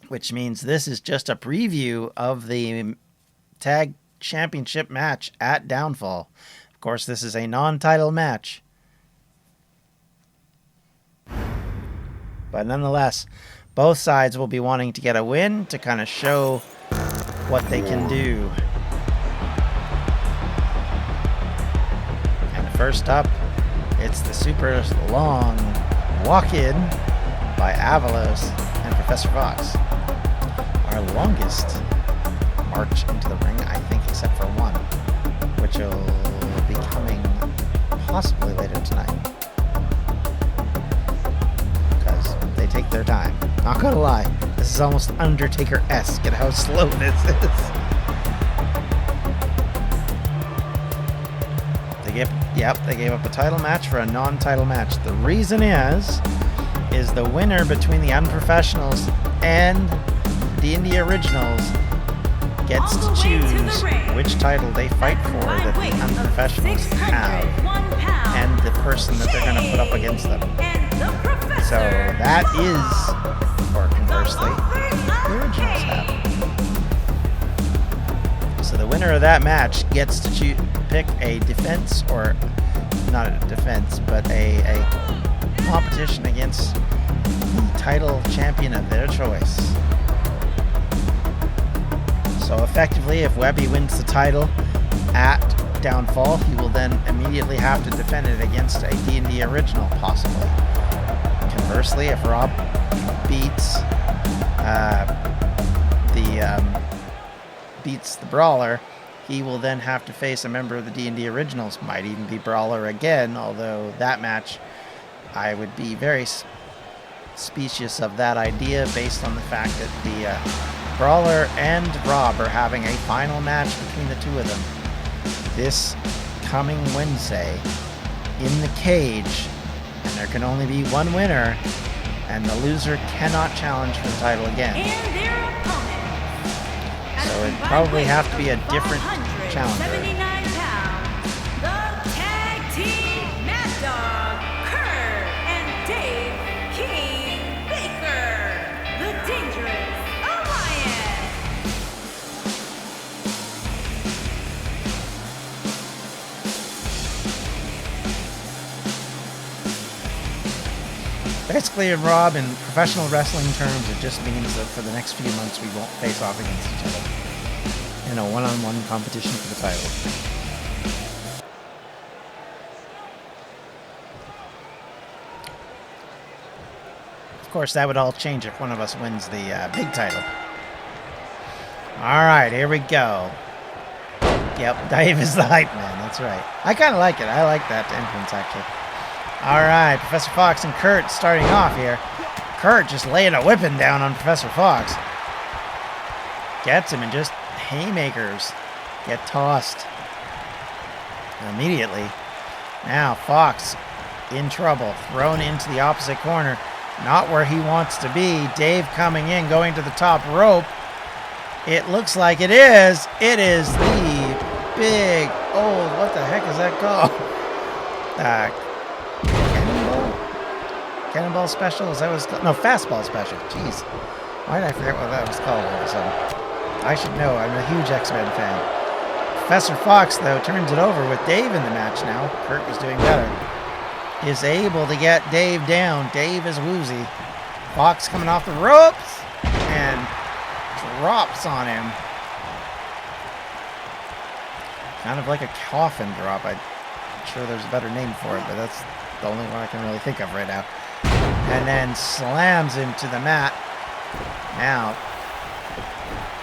which means this is just a preview of the tag championship match at Downfall. Of course, this is a non-title match, but nonetheless, both sides will be wanting to get a win to kind of show what they can do. And first up, it's the super long walk-in by Avalos and Professor Fox. Our longest march into the ring, I think, except for one, which will be coming possibly later tonight. Because they take their time. Not gonna lie, this is almost Undertaker-esque at how slow this is. They gave up a title match for a non-title match. The reason is the winner between the Unprofessionals and D&D Originals gets to choose which title they fight for that the Unprofessionals have, and the person that they're going to put up against them. So that is, or conversely, the Originals have. So the winner of that match gets to pick a defense, or not a defense, but a competition against the title champion of their choice. So effectively, if Webby wins the title at Downfall, he will then immediately have to defend it against a D&D Original, possibly. Conversely, if Rob beats the Brawler, he will then have to face a member of the D&D Originals. Might even be Brawler again, although that match, I would be very specious of that idea based on the fact that the Brawler and Rob are having a final match between the two of them this coming Wednesday in the cage, and there can only be one winner, and the loser cannot challenge for the title again. And their opponent, So it'd probably have to be a different challenger. 79 pounds, the tag team Mad Dog, Kurt and Dave King Baker, the Dangerous Alliance. Basically, Rob, in professional wrestling terms, it just means that for the next few months we won't face off against each other in a one-on-one competition for the title. Of course, that would all change if one of us wins the big title. All right, here we go. Yep, Dave is the hype man. That's right. I kind of like it. I like that entrance, actually. All right, Professor Fox and Kurt starting off here. Kurt just laying a whipping down on Professor Fox. Gets him and just haymakers get tossed immediately. Now Fox in trouble, thrown into the opposite corner. Not where he wants to be. Dave coming in, going to the top rope. It looks like it is. It is the big old, what the heck is that called? Cannonball special? Is that what it's called? No, fastball special. Jeez. Why did I forget what that was called all of a sudden? I should know. I'm a huge X-Men fan. Professor Fox, though, turns it over with Dave in the match now. Kurt is doing better. Is able to get Dave down. Dave is woozy. Fox coming off the ropes and drops on him. Kind of like a coffin drop. I'm sure there's a better name for it, but that's the only one I can really think of right now. And then slams him to the mat. Now,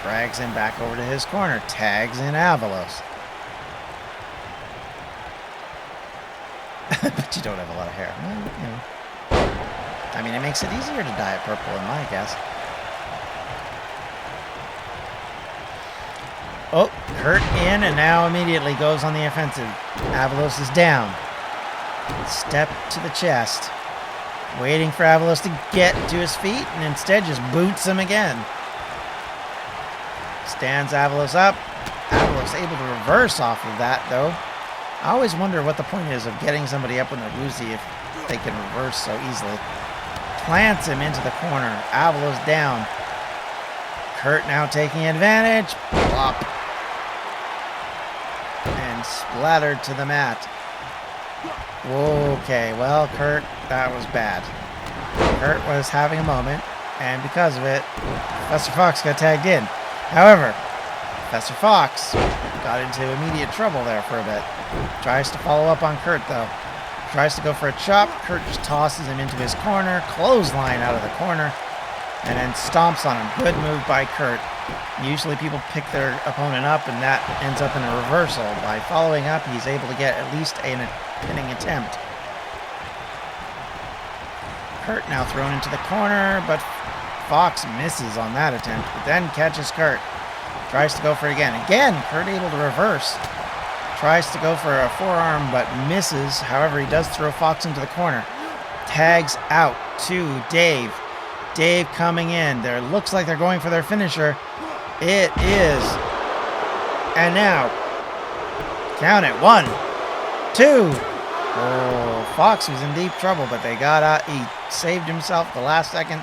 drags him back over to his corner. Tags in Avalos. But you don't have a lot of hair. Well, you know. I mean, it makes it easier to dye it purple in my guess. Oh, Kurt in, and now immediately goes on the offensive. Avalos is down. Step to the chest. Waiting for Avalos to get to his feet, and instead just boots him again. Stands Avalos up. Avalos able to reverse off of that, though. I always wonder what the point is of getting somebody up when they're woozy if they can reverse so easily. Plants him into the corner. Avalos down. Kurt now taking advantage. Plop. And splattered to the mat. Okay, well, Kurt, that was bad. Kurt was having a moment, and because of it, Professor Fox got tagged in. However, Professor Fox got into immediate trouble there for a bit. Tries to follow up on Kurt, though. Tries to go for a chop. Kurt just tosses him into his corner. Clothesline out of the corner. And then stomps on him. Good move by Kurt. Usually people pick their opponent up, and that ends up in a reversal. By following up, he's able to get at least a pinning attempt. Kurt now thrown into the corner, but Fox misses on that attempt, but then catches Kurt. Tries to go for it again. Again, Kurt able to reverse. Tries to go for a forearm, but misses. However, he does throw Fox into the corner. Tags out to Dave. Dave coming in. There looks like they're going for their finisher. It is. And now, count it. 1, 2. Oh, Fox was in deep trouble, but they got out. He saved himself the last second,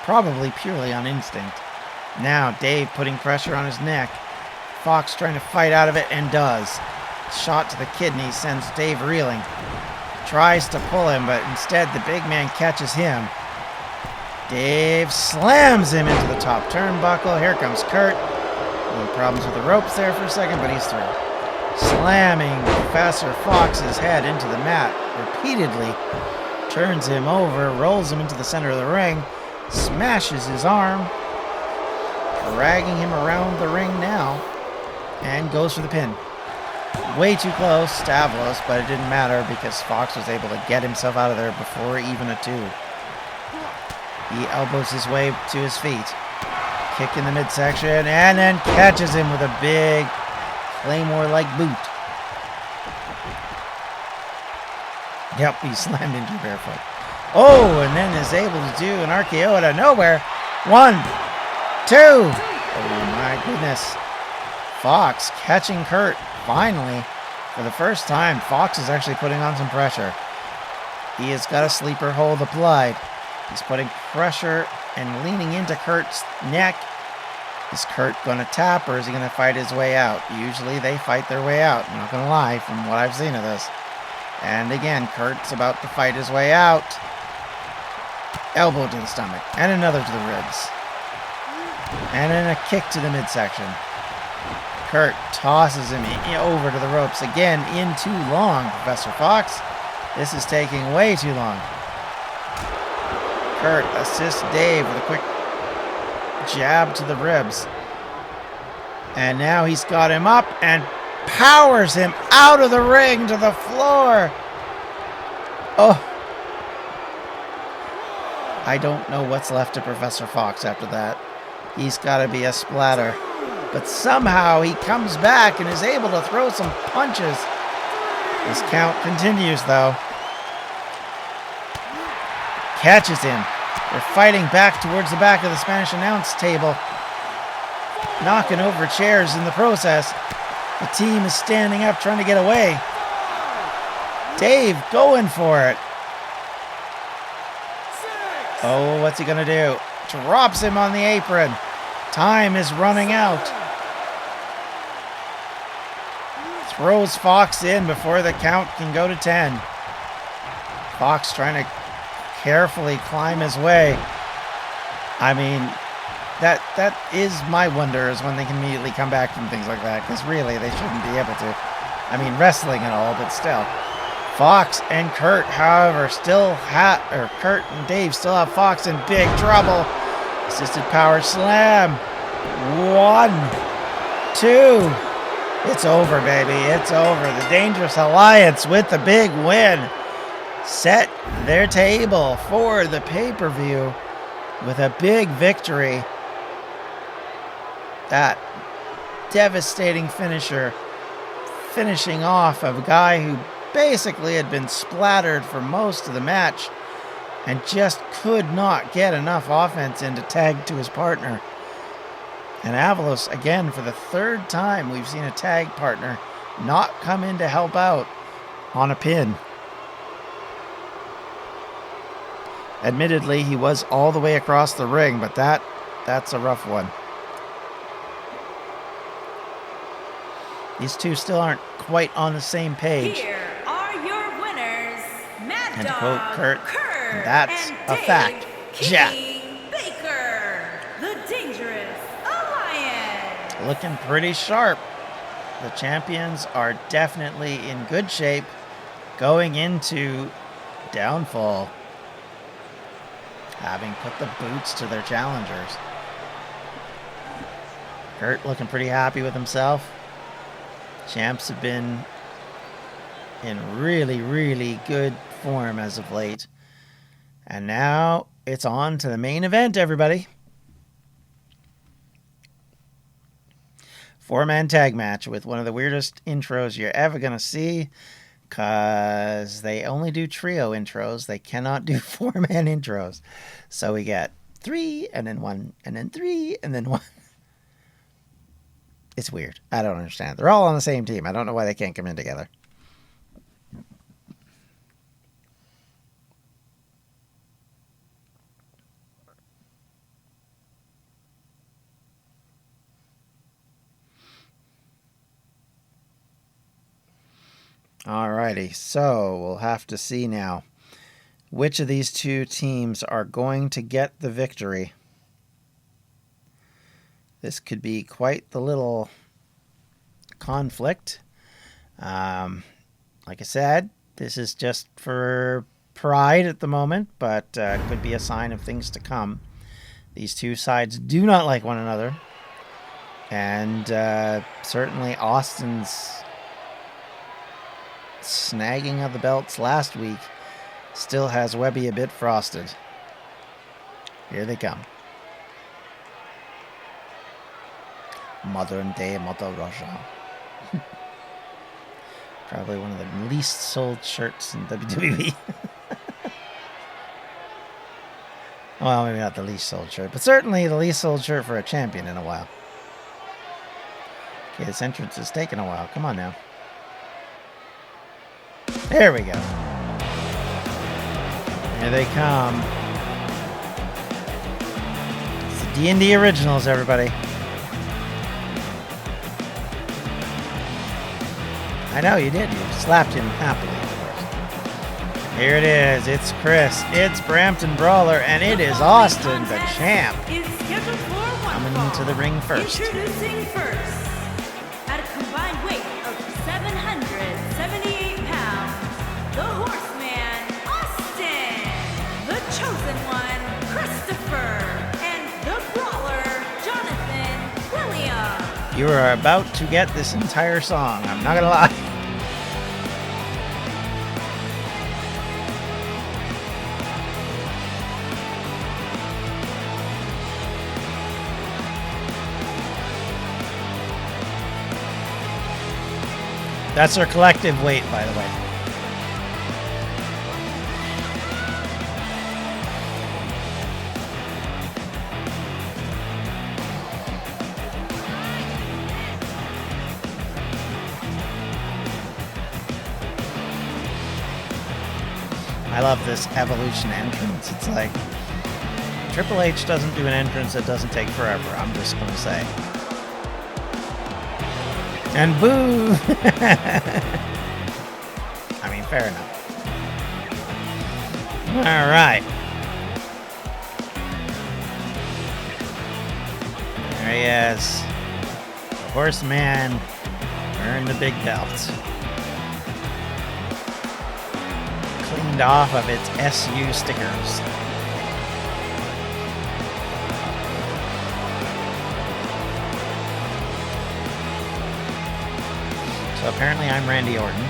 probably purely on instinct. Now, Dave putting pressure on his neck. Fox trying to fight out of it, and does. Shot to the kidney sends Dave reeling. Tries to pull him, but instead the big man catches him. Dave slams him into the top turnbuckle. Here comes Kurt. No problems with the ropes there for a second, but he's through. Slamming Professor Fox's head into the mat repeatedly. Turns him over, rolls him into the center of the ring, smashes his arm, dragging him around the ring now, and goes for the pin. Way too close to Avalos, but it didn't matter because Fox was able to get himself out of there before even a 2. He elbows his way to his feet. Kick in the midsection, and then catches him with a big Claymore-like boot. Yep, he slammed into barefoot. Oh, and then is able to do an RKO out of nowhere. 1, 2. Oh my goodness. Fox catching Kurt. Finally, for the first time, Fox is actually putting on some pressure. He has got a sleeper hold applied. He's putting pressure and leaning into Kurt's neck. Is Kurt going to tap, or is he going to fight his way out? Usually they fight their way out. I'm not going to lie from what I've seen of this. And again, Kurt's about to fight his way out. Elbow to the stomach, and another to the ribs. And then a kick to the midsection. Kurt tosses him over to the ropes again in too long, Professor Fox. This is taking way too long. Kurt assists Dave with a quick jab to the ribs. And now he's got him up and powers him out of the ring to the floor. Oh. I don't know what's left to Professor Fox after that. He's got to be a splatter. But somehow he comes back and is able to throw some punches. His count continues, though. Catches him. They're fighting back towards the back of the Spanish announce table, knocking over chairs in the process. The team is standing up, trying to get away. Dave going for it. Oh, what's he going to do? Drops him on the apron. Time is running out. Throws Fox in before the count can go to 10. Fox trying to carefully climb his way. I mean, that is my wonder, is when they can immediately come back from things like that, because really they shouldn't be able to. I mean, wrestling and all, but still. Fox and Kurt, however, Kurt and Dave still have Fox in big trouble. Assisted power slam. 1, 2. It's over, baby. It's over. The Dangerous Alliance with the big win set their table for the pay-per-view with a big victory. That devastating finisher, finishing off a guy who basically had been splattered for most of the match and just could not get enough offense in to tag to his partner. And Avalos, again, for the third time, we've seen a tag partner not come in to help out on a pin. Admittedly, he was all the way across the ring, but that's a rough one. These two still aren't quite on the same page. Here are your winners, Mad And to Dog quote Kurt, that's and a fact. Jack. Baker, the Dangerous Alliance. Looking pretty sharp. The champions are definitely in good shape going into Downfall, having put the boots to their challengers. Kurt looking pretty happy with himself. Champs have been in really, really good form as of late. And now it's on to the main event, everybody. 4-man tag match with one of the weirdest intros you're ever going to see, because they only do trio intros. They cannot do 4-man intros. So we get 3, and then 1, and then 3, and then 1. It's weird. I don't understand. They're all on the same team. I don't know why they can't come in together. Alrighty, so we'll have to see now which of these two teams are going to get the victory. This could be quite the little conflict. Like I said, this is just for pride at the moment, but could be a sign of things to come. These two sides do not like one another. And certainly Austin's snagging of the belts last week still has Webby a bit frosted. Here they come. Modern day Mother Russia. Probably one of the least sold shirts in WWE. Well, maybe not the least sold shirt, but certainly the least sold shirt for a champion in a while. Okay, this entrance is taking a while. Come on now. There we go. Here they come. It's the D&D Originals, everybody. I know you did. You slapped him happily, of course. Here it is. It's Chris. It's Brampton Brawler, and it is Austin, the champ, coming into the ring first. Introducing first, at a combined weight of 778 pounds, the Horseman, Austin, the Chosen One, Christopher, and the Brawler, Jonathan Williams. You are about to get this entire song. I'm not gonna lie. That's our collective weight, by the way. I love this Evolution entrance. It's like Triple H doesn't do an entrance that doesn't take forever, I'm just going to say. And boo! I mean, fair enough. All right. There he is. The Horseman wearing the big belt. Cleaned off of its SU stickers. So apparently I'm Randy Orton.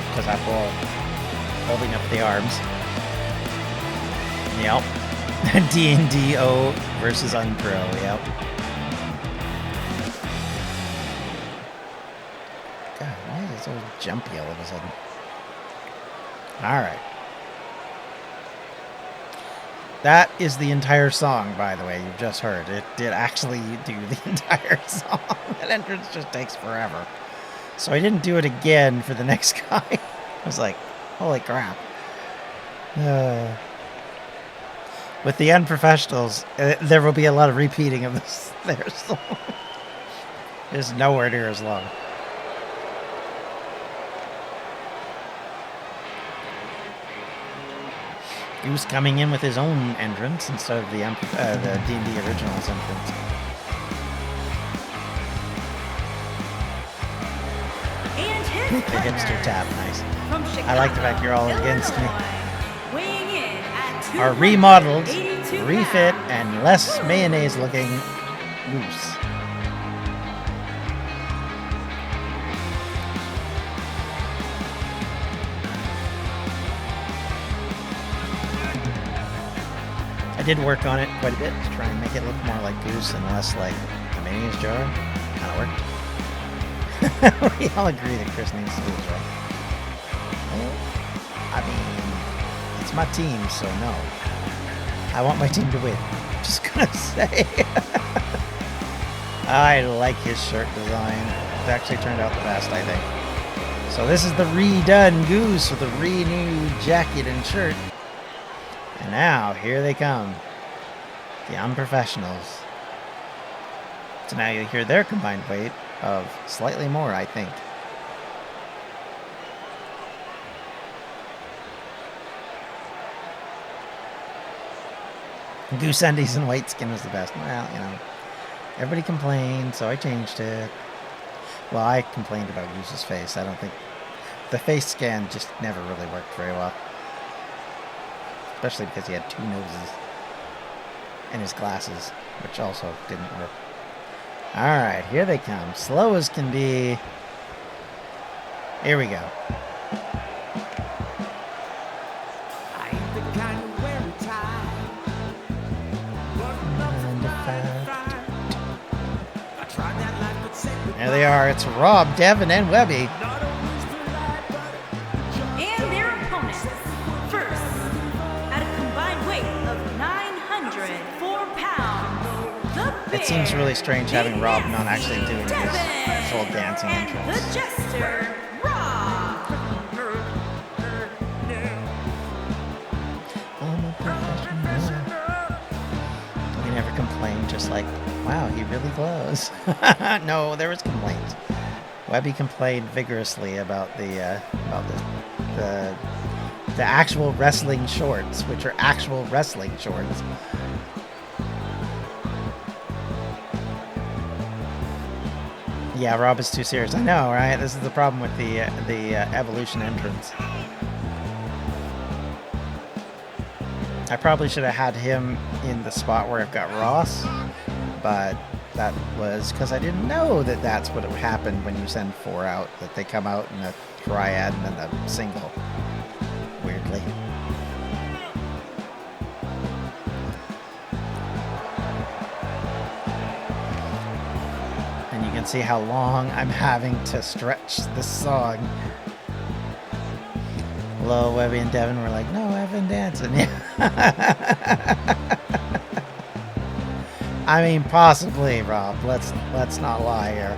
Because I'm holding up the arms. Yep. D&D-O versus Unpro, yep. God, why is it so jumpy all of a sudden? Alright. That is the entire song, by the way, you've just heard. It did actually do the entire song. That entrance just takes forever. So I didn't do it again for the next guy. I was like, holy crap. With the Unprofessionals, there will be a lot of repeating of this their song. It's nowhere near as long. Goose coming in with his own entrance instead of the D&D Originals entrance. And his The hipster tap, nice. from Chicago, I like the fact you're all against me. Illinois, weighing in at Are remodeled, 282 refit, pounds. and less mayonnaise looking Goose. I did work on it quite a bit to try and make it look more like Goose and less like a mayonnaise jar. Kind of worked. We all agree that Chris needs to lose, right? Well, I mean, it's my team, so no. I want my team to win. Just gonna say. I like his shirt design. It actually turned out the best, I think. So this is the redone Goose with a renewed jacket and shirt. And now, here they come. The Unprofessionals. So now you hear their combined weight of slightly more, I think. Goose undies and white skin was the best. Well, you know, everybody complained, so I changed it. Well, I complained about Goose's face. I don't think... The face scan just never really worked very well. Especially because he had two noses. And his glasses, which also didn't work. Alright, here they come. Slow as can be. Here we go. I ain't the kind to wear a tie. I tried that life, but said There they are. It's Rob, Devin, and Webby. And their opponents. First, at a combined weight of 904 pounds, the It seems Bear, really strange having the Rob not actually Nasty doing his Devin, full dancing and entrance. the Jester, Rob. I'm a professional. He never complained, just like, wow, he really glows. No, there was complaints. Webby complained vigorously about the actual wrestling shorts, which are actual wrestling shorts. Yeah, Rob is too serious. I know, right? This is the problem with the Evolution entrance. I probably should have had him in the spot where I've got Ross, but that was because I didn't know that that's what would happen when you send 4 out, that they come out in a triad and then a single, weirdly. And you can see how long I'm having to stretch this song. Hello, Webby and Devin were like, no, Evan dancing. Yeah. I mean, possibly, Rob. Let's not lie here.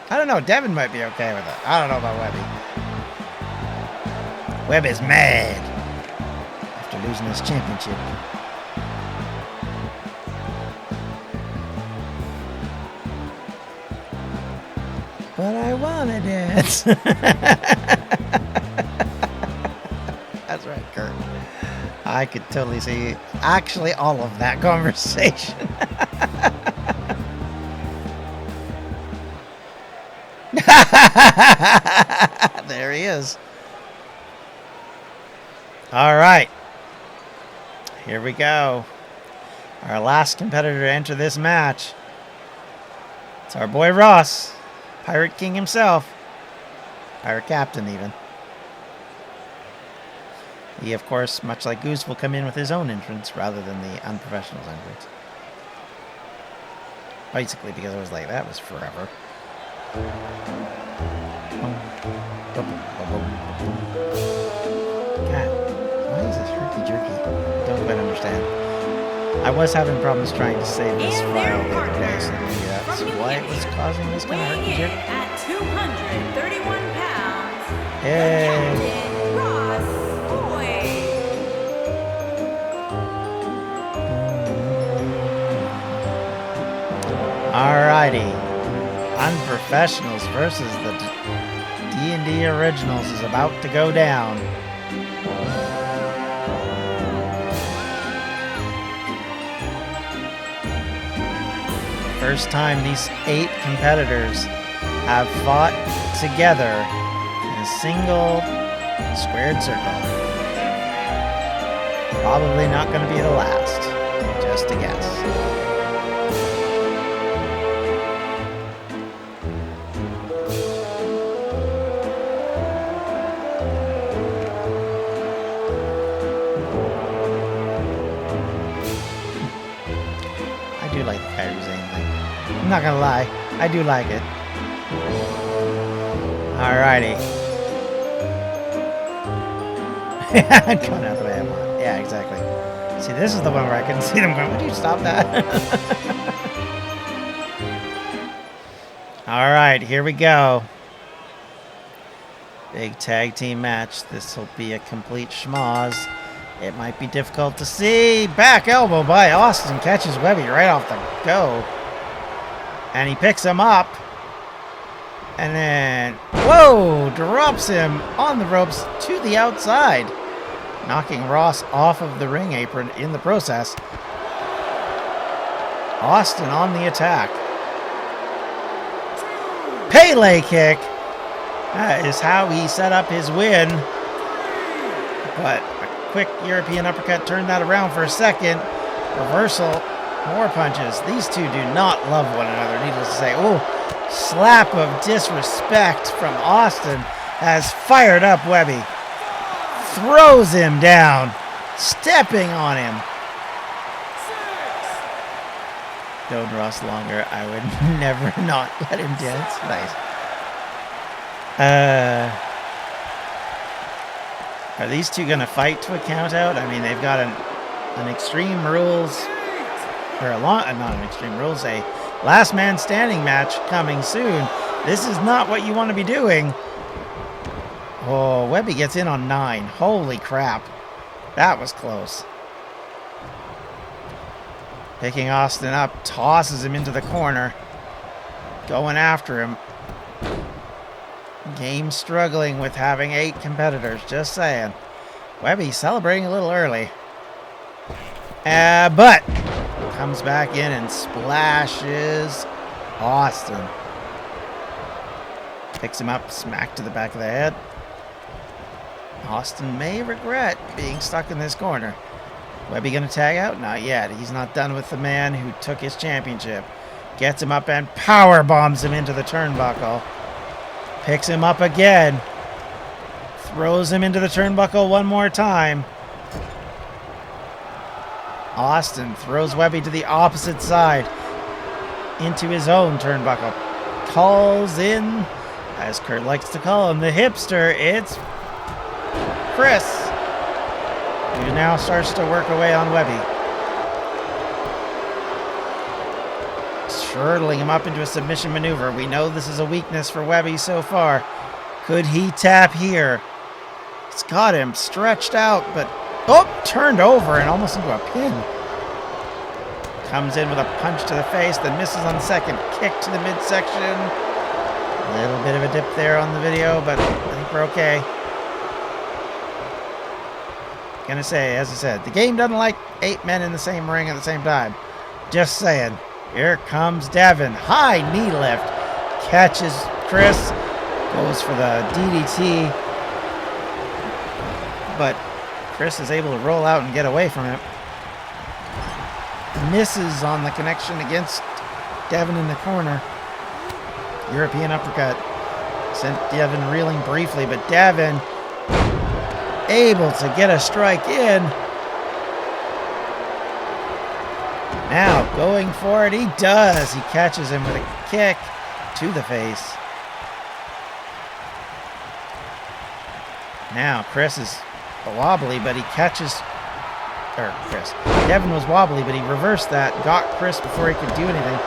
I don't know. Devin might be okay with it. I don't know about Webby. Webb is mad after losing his championship. But I wanted it. That's right, Kurt. I could totally see actually all of that conversation. There he is. All right. Here we go. Our last competitor to enter this match. It's our boy Ross. Pirate King himself. Pirate Captain, even. He, of course, much like Goose, will come in with his own entrance rather than the Unprofessionals entrance. Basically, because I was like, that was forever. God, why is this herky-jerky? Don't quite understand. I was having problems trying to save this file the other day, so maybe that's why it was causing this kind of herky-jerky. At 231 pounds, Yay! Captain Ross Boyd. Alrighty. Unprofessionals versus the D&D Originals is about to go down. First time these 8 competitors have fought together in a single squared circle. Probably not going to be the last. Just a guess. I do like the Kyrie Zane thing. I'm not gonna lie, I do like it. Alrighty. I'm going out the way I want. Yeah, exactly. See, this is the one where I couldn't see them going, would you stop that? Alright, here we go. Big tag team match. This will be a complete schmoz. It might be difficult to see. Back elbow by Austin. Catches Webby right off the go. And he picks him up. And then, whoa, drops him on the ropes to the outside. Knocking Ross off of the ring apron in the process. Austin on the attack. Pele kick. That is how he set up his win. But a quick European uppercut turned that around for a second. Reversal. More punches. These two do not love one another, needless to say. Oh, slap of disrespect from Austin has fired up Webby. Throws him down. Stepping on him. Known Ross longer, I would never not let him dance. Nice. Are these two going to fight to a count out? I mean, they've got an Extreme Rules, or not an Extreme Rules, a last man standing match coming soon. This is not what you want to be doing. Oh, Webby gets in on 9. Holy crap. That was close. Picking Austin up, tosses him into the corner. Going after him. Game struggling with having 8 competitors, just saying. Webby celebrating a little early. But comes back in and splashes Austin. Picks him up, smack to the back of the head. Austin may regret being stuck in this corner. Webby gonna tag out? Not yet. He's not done with the man who took his championship. Gets him up and power bombs him into the turnbuckle. Picks him up again. Throws him into the turnbuckle one more time. Austin throws Webby to the opposite side. Into his own turnbuckle. Calls in, as Kurt likes to call him, the hipster. It's Chris, who now starts to work away on Webby. Hurtling him up into a submission maneuver. We know this is a weakness for Webby so far. Could he tap here? It's got him stretched out, but turned over and almost into a pin. Comes in with a punch to the face, then misses on the second. Kick to the midsection. A little bit of a dip there on the video, but I think we're okay. Gonna say, as I said, the game doesn't like 8 men in the same ring at the same time. Just saying. Here comes Devin. High knee lift. Catches Chris. Goes for the DDT. But Chris is able to roll out and get away from it. Misses on the connection against Devin in the corner. European uppercut. Sent Devin reeling briefly, but Devin able to get a strike in. Now going for it, he does. He catches him with a kick to the face. Now Chris is wobbly, but he catches, Devin was wobbly, but he reversed that, got Chris before he could do anything.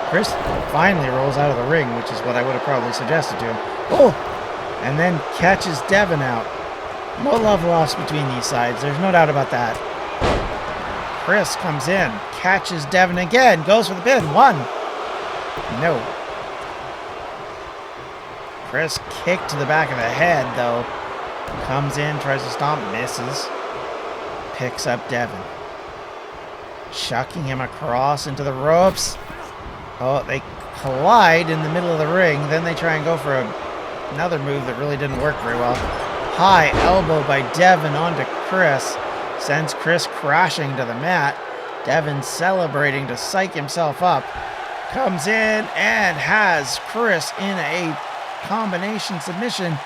Chris finally rolls out of the ring, which is what I would have probably suggested to him. And then catches Devin out. No love lost between these sides. There's no doubt about that. Chris comes in, catches Devin again, goes for the pin. 1. No. Chris kicked to the back of the head, though. Comes in, tries to stomp, misses. Picks up Devin. Chucking him across into the ropes. They collide in the middle of the ring. Then they try and go for another move that really didn't work very well. High elbow by Devin onto Chris. Sends Chris crashing to the mat. Devin celebrating to psych himself up. Comes in and has Chris in a combination submission,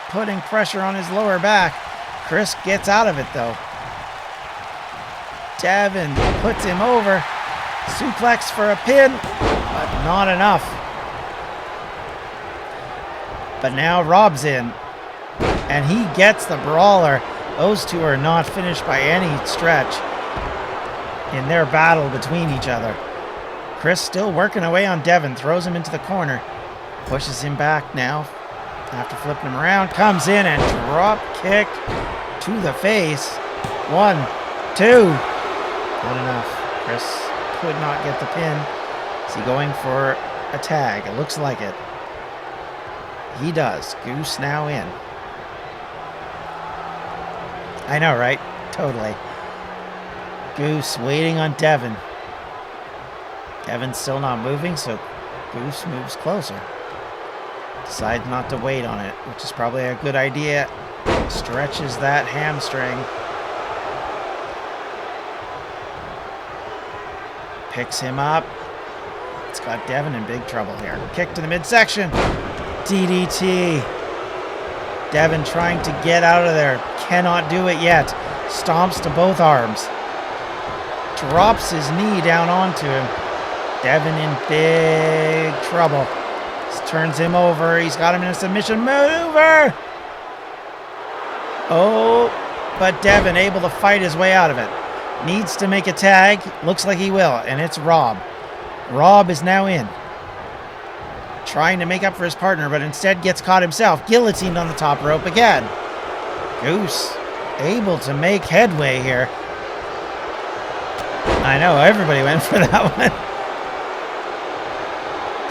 putting pressure on his lower back. Chris gets out of it, though. Devin puts him over. Suplex for a pin, but not enough. But now Rob's in, and he gets the brawler. Those two are not finished by any stretch in their battle between each other. Chris still working away on Devin, throws him into the corner, pushes him back now after flipping him around, comes in and drop kick to the face. 1, 2. Not enough. Chris could not get the pin. Is he going for a tag? It looks like it. He does. Goose now in. I know, right? Totally. Goose waiting on Devin. Devin's still not moving, so Goose moves closer. Decides not to wait on it, which is probably a good idea. Stretches that hamstring. Picks him up. It's got Devin in big trouble here. Kick to the midsection. DDT. Devin trying to get out of there. Cannot do it yet. Stomps to both arms. Drops his knee down onto him. Devin in big trouble. Turns him over. He's got him in a submission maneuver. But Devin able to fight his way out of it. Needs to make a tag. Looks like he will. And it's Rob. Rob is now in. Trying to make up for his partner, but instead gets caught himself. Guillotined on the top rope again. Goose able to make headway here. I know, everybody went for that one.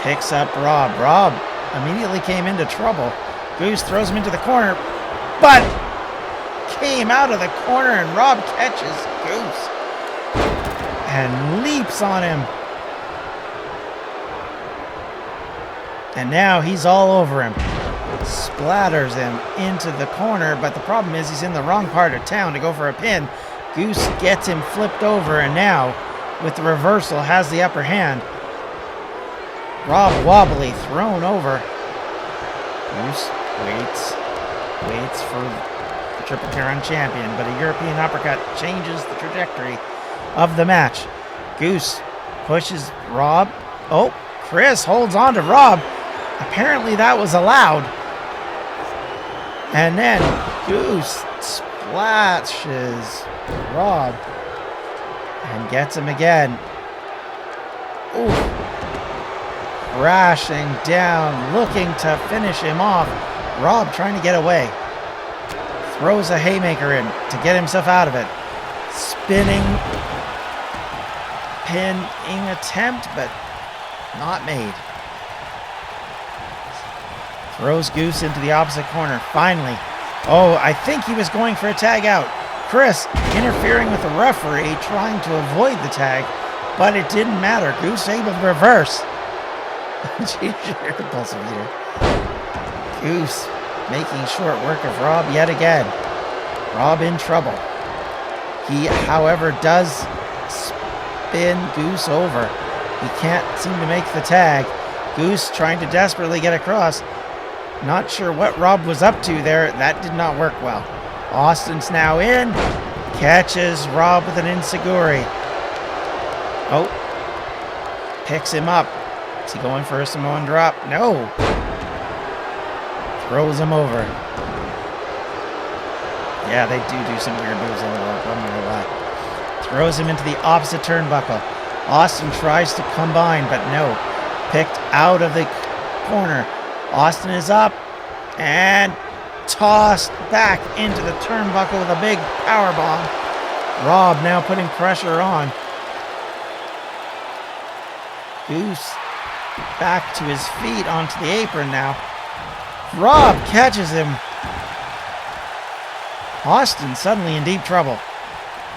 Picks up Rob. Rob immediately came into trouble. Goose throws him into the corner, but came out of the corner and Rob catches Goose and leaps on him. And now he's all over him. Splatters him into the corner, but the problem is he's in the wrong part of town to go for a pin. Goose gets him flipped over, and now, with the reversal, has the upper hand. Rob wobbly, thrown over. Goose waits for the Triple Crown champion, but a European uppercut changes the trajectory of the match. Goose pushes Rob. Chris holds on to Rob. Apparently that was allowed. And then Goose splashes Rob and gets him again. Crashing down, looking to finish him off. Rob trying to get away. throws a haymaker in to get himself out of it. Spinning, pinning attempt, but not made. Throws Goose into the opposite corner. Finally. Oh, I think he was going for a tag out. Chris interfering with the referee, trying to avoid the tag, but it didn't matter. Goose able to reverse. Impulsive eater. Goose making short work of Rob yet again. Rob in trouble. He, however, does spin Goose over. He can't seem to make the tag. Goose trying to desperately get across. Not sure what Rob was up to there. That did not work well. Austin's now in. Catches Rob with an enziguri. Oh. Picks him up. Is he going for a Samoan drop? No. Throws him over. Yeah, they do some weird moves on the rope. I'm not gonna lie. Throws him into the opposite turnbuckle. Austin tries to combine, but no. Picked out of the corner. Austin is up and tossed back into the turnbuckle with a big power bomb. Rob now putting pressure on. Goose back to his feet onto the apron now. Rob catches him. Austin suddenly in deep trouble.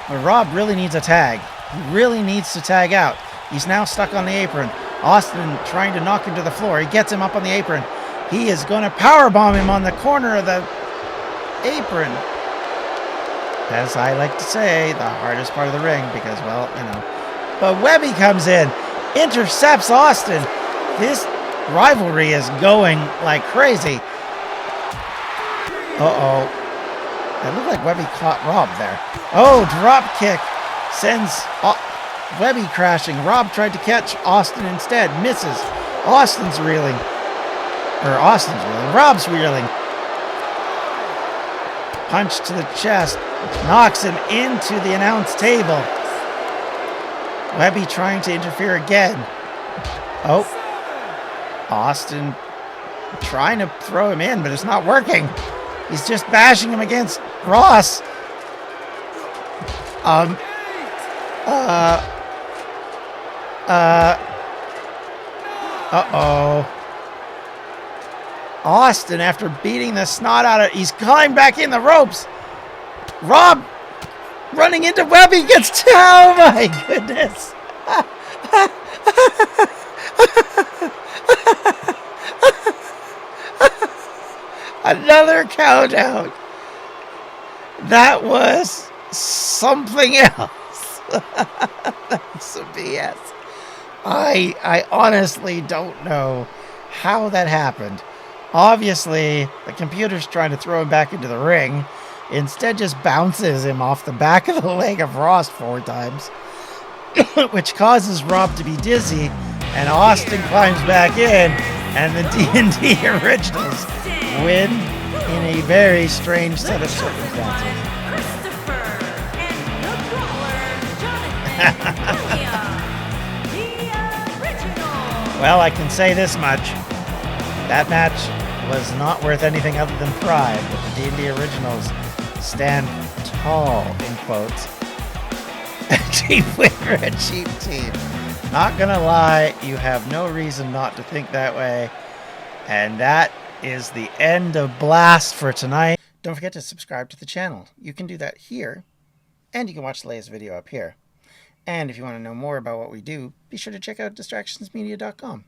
But Rob really needs a tag. He really needs to tag out. He's now stuck on the apron. Austin trying to knock him to the floor. He gets him up on the apron. He is going to powerbomb him on the corner of the apron. As I like to say, the hardest part of the ring because, well, you know. But Webby comes in, intercepts Austin. This rivalry is going like crazy. Uh-oh. It looked like Webby caught Rob there. Oh, drop kick sends Webby crashing. Rob tried to catch Austin instead. Misses. Austin's reeling. Rob's reeling. Punch to the chest. Knocks him into the announce table. Webby trying to interfere again. Oh. Austin trying to throw him in, but it's not working. He's just bashing him against Ross. Uh-oh. Austin, after beating the snot out of it, he's climbed back in the ropes. Rob running into Webby gets... Oh, my goodness. Another count out. That was something else. That's some BS. I honestly don't know how that happened. Obviously, the computer's trying to throw him back into the ring. Instead, just bounces him off the back of the leg of Ross 4 times, which causes Rob to be dizzy, and Austin climbs back in, and the D&D Originals win in a very strange set of circumstances. Well, I can say this much. That match was not worth anything other than pride, but the D&D Originals stand tall, in quotes. A cheap winner, a cheap team. Not gonna lie, you have no reason not to think that way. And that is the end of Blast for tonight. Don't forget to subscribe to the channel. You can do that here, and you can watch the latest video up here. And if you want to know more about what we do, be sure to check out distractionsmedia.com.